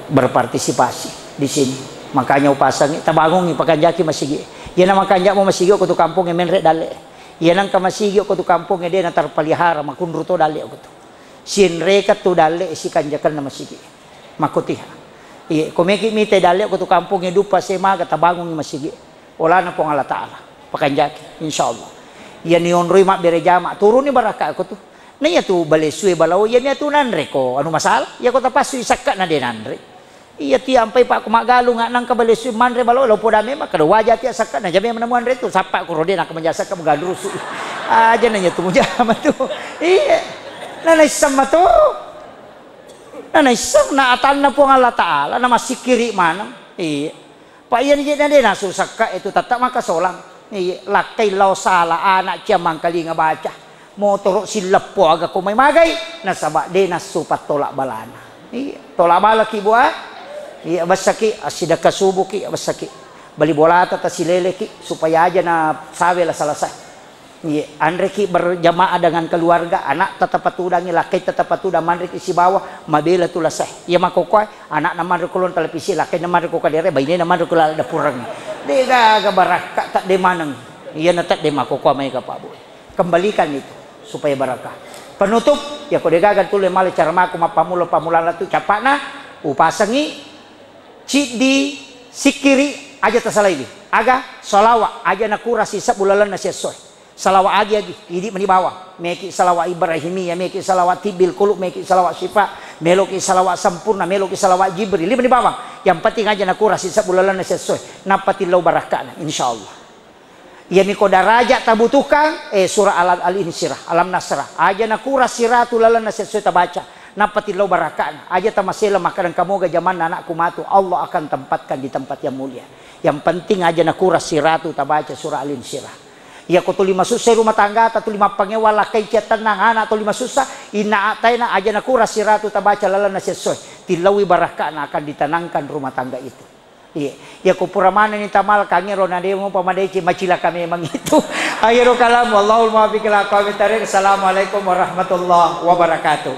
berpartisipasi di sini makanya upasang tabangung pakanjaki masigi ya nama kanjak mo masigi ko tu kampung menre dale ya nang ka masigi ko tu kampung dia natar palihara makunruto dale ko tu sinreka tu dale si kanjakan nama sigi makutiha iya komeki mite dale ko tu kampung dupa sema kata bangun masigi ola na pong Allah Taala pakanjaki insyaallah iya ni onroy mak berejama turun ni baraka ko tu na ya tu balesue balaw ya ni tu nanre ko anu masalah ya ko tapasu isakka na de nanre iya ti ampai Pak kumagalu nga nang kabalesue manre balaw lo podame mak kada wajah ti sakka na jame menemuan re tu sapa ko rode nak menjasa ka magadrusu aja nanya tu mujama tu iya nanay sama to nanay sam na atan na po ang Allah Taala na masikiri manam iya Pak iyan je na din nasusaka itu tatap maka solang. Iya lakai lau salah anak cia mangkali ngabaca. Motor silap po aga ko may magay nasaba de nasupat tolak balana. Iya tolak bala ki buat. Iya basaki asida kasubo ki basaki. Bali bolata ta silele ki supaya aja na sawe lah selesai. Iya, andre ki berjamaah dengan keluarga, anak tetap patudangi, laki tetap patudang, mandri isi bawah, mabela tu laseh. Iya makokoy, anak naman rekulon televisi, laki naman rekul kadere, bayi naman rekul ada purang. Dia gak barakah tak demanang. Iya natak de makokoy may kapaboy. Kembalikan itu supaya barakah. Penutup, ya kau degagan tulen male cara maku pamulan tu capakna, upasangi, cidi, sikiri, aja tersalah ini. Aga, solawat, aja nakura sisa bulalan na sesuai. Salawat agi idi meni bawah meki salawat ibrahimiyah meki salawat tibil kulub meki salawat syifa meloki salawat sempurna meloki salawat jibril meni bawah yang penting aja nakura sisa bulan sesuai napati lau barakana insyaallah ya miko daraja tabutukan surah al-insyirah alam nasrah aja nakura siratu lalana sesuai tabaca napati lau barakana aja tamasela makanan kamu ga zaman anakku matu Allah akan tempatkan di tempat yang mulia yang penting aja nakura siratu tabaca surah al-insyirah. Ya ko tulima susah rumah tangga atau tulima pangewa lakai cia tenang anak tulima susah ina ataina aja nakura siratu tabaca lalana sesuai tilawi barakana akan ditanangkan rumah tangga itu. Iya ya ko puramana ni tamal kangero na demo pamadeci macila kami memang itu. Akhiru kalam wallahul muwaffiq ila aqwamit thariq. Assalamualaikum warahmatullahi wabarakatuh.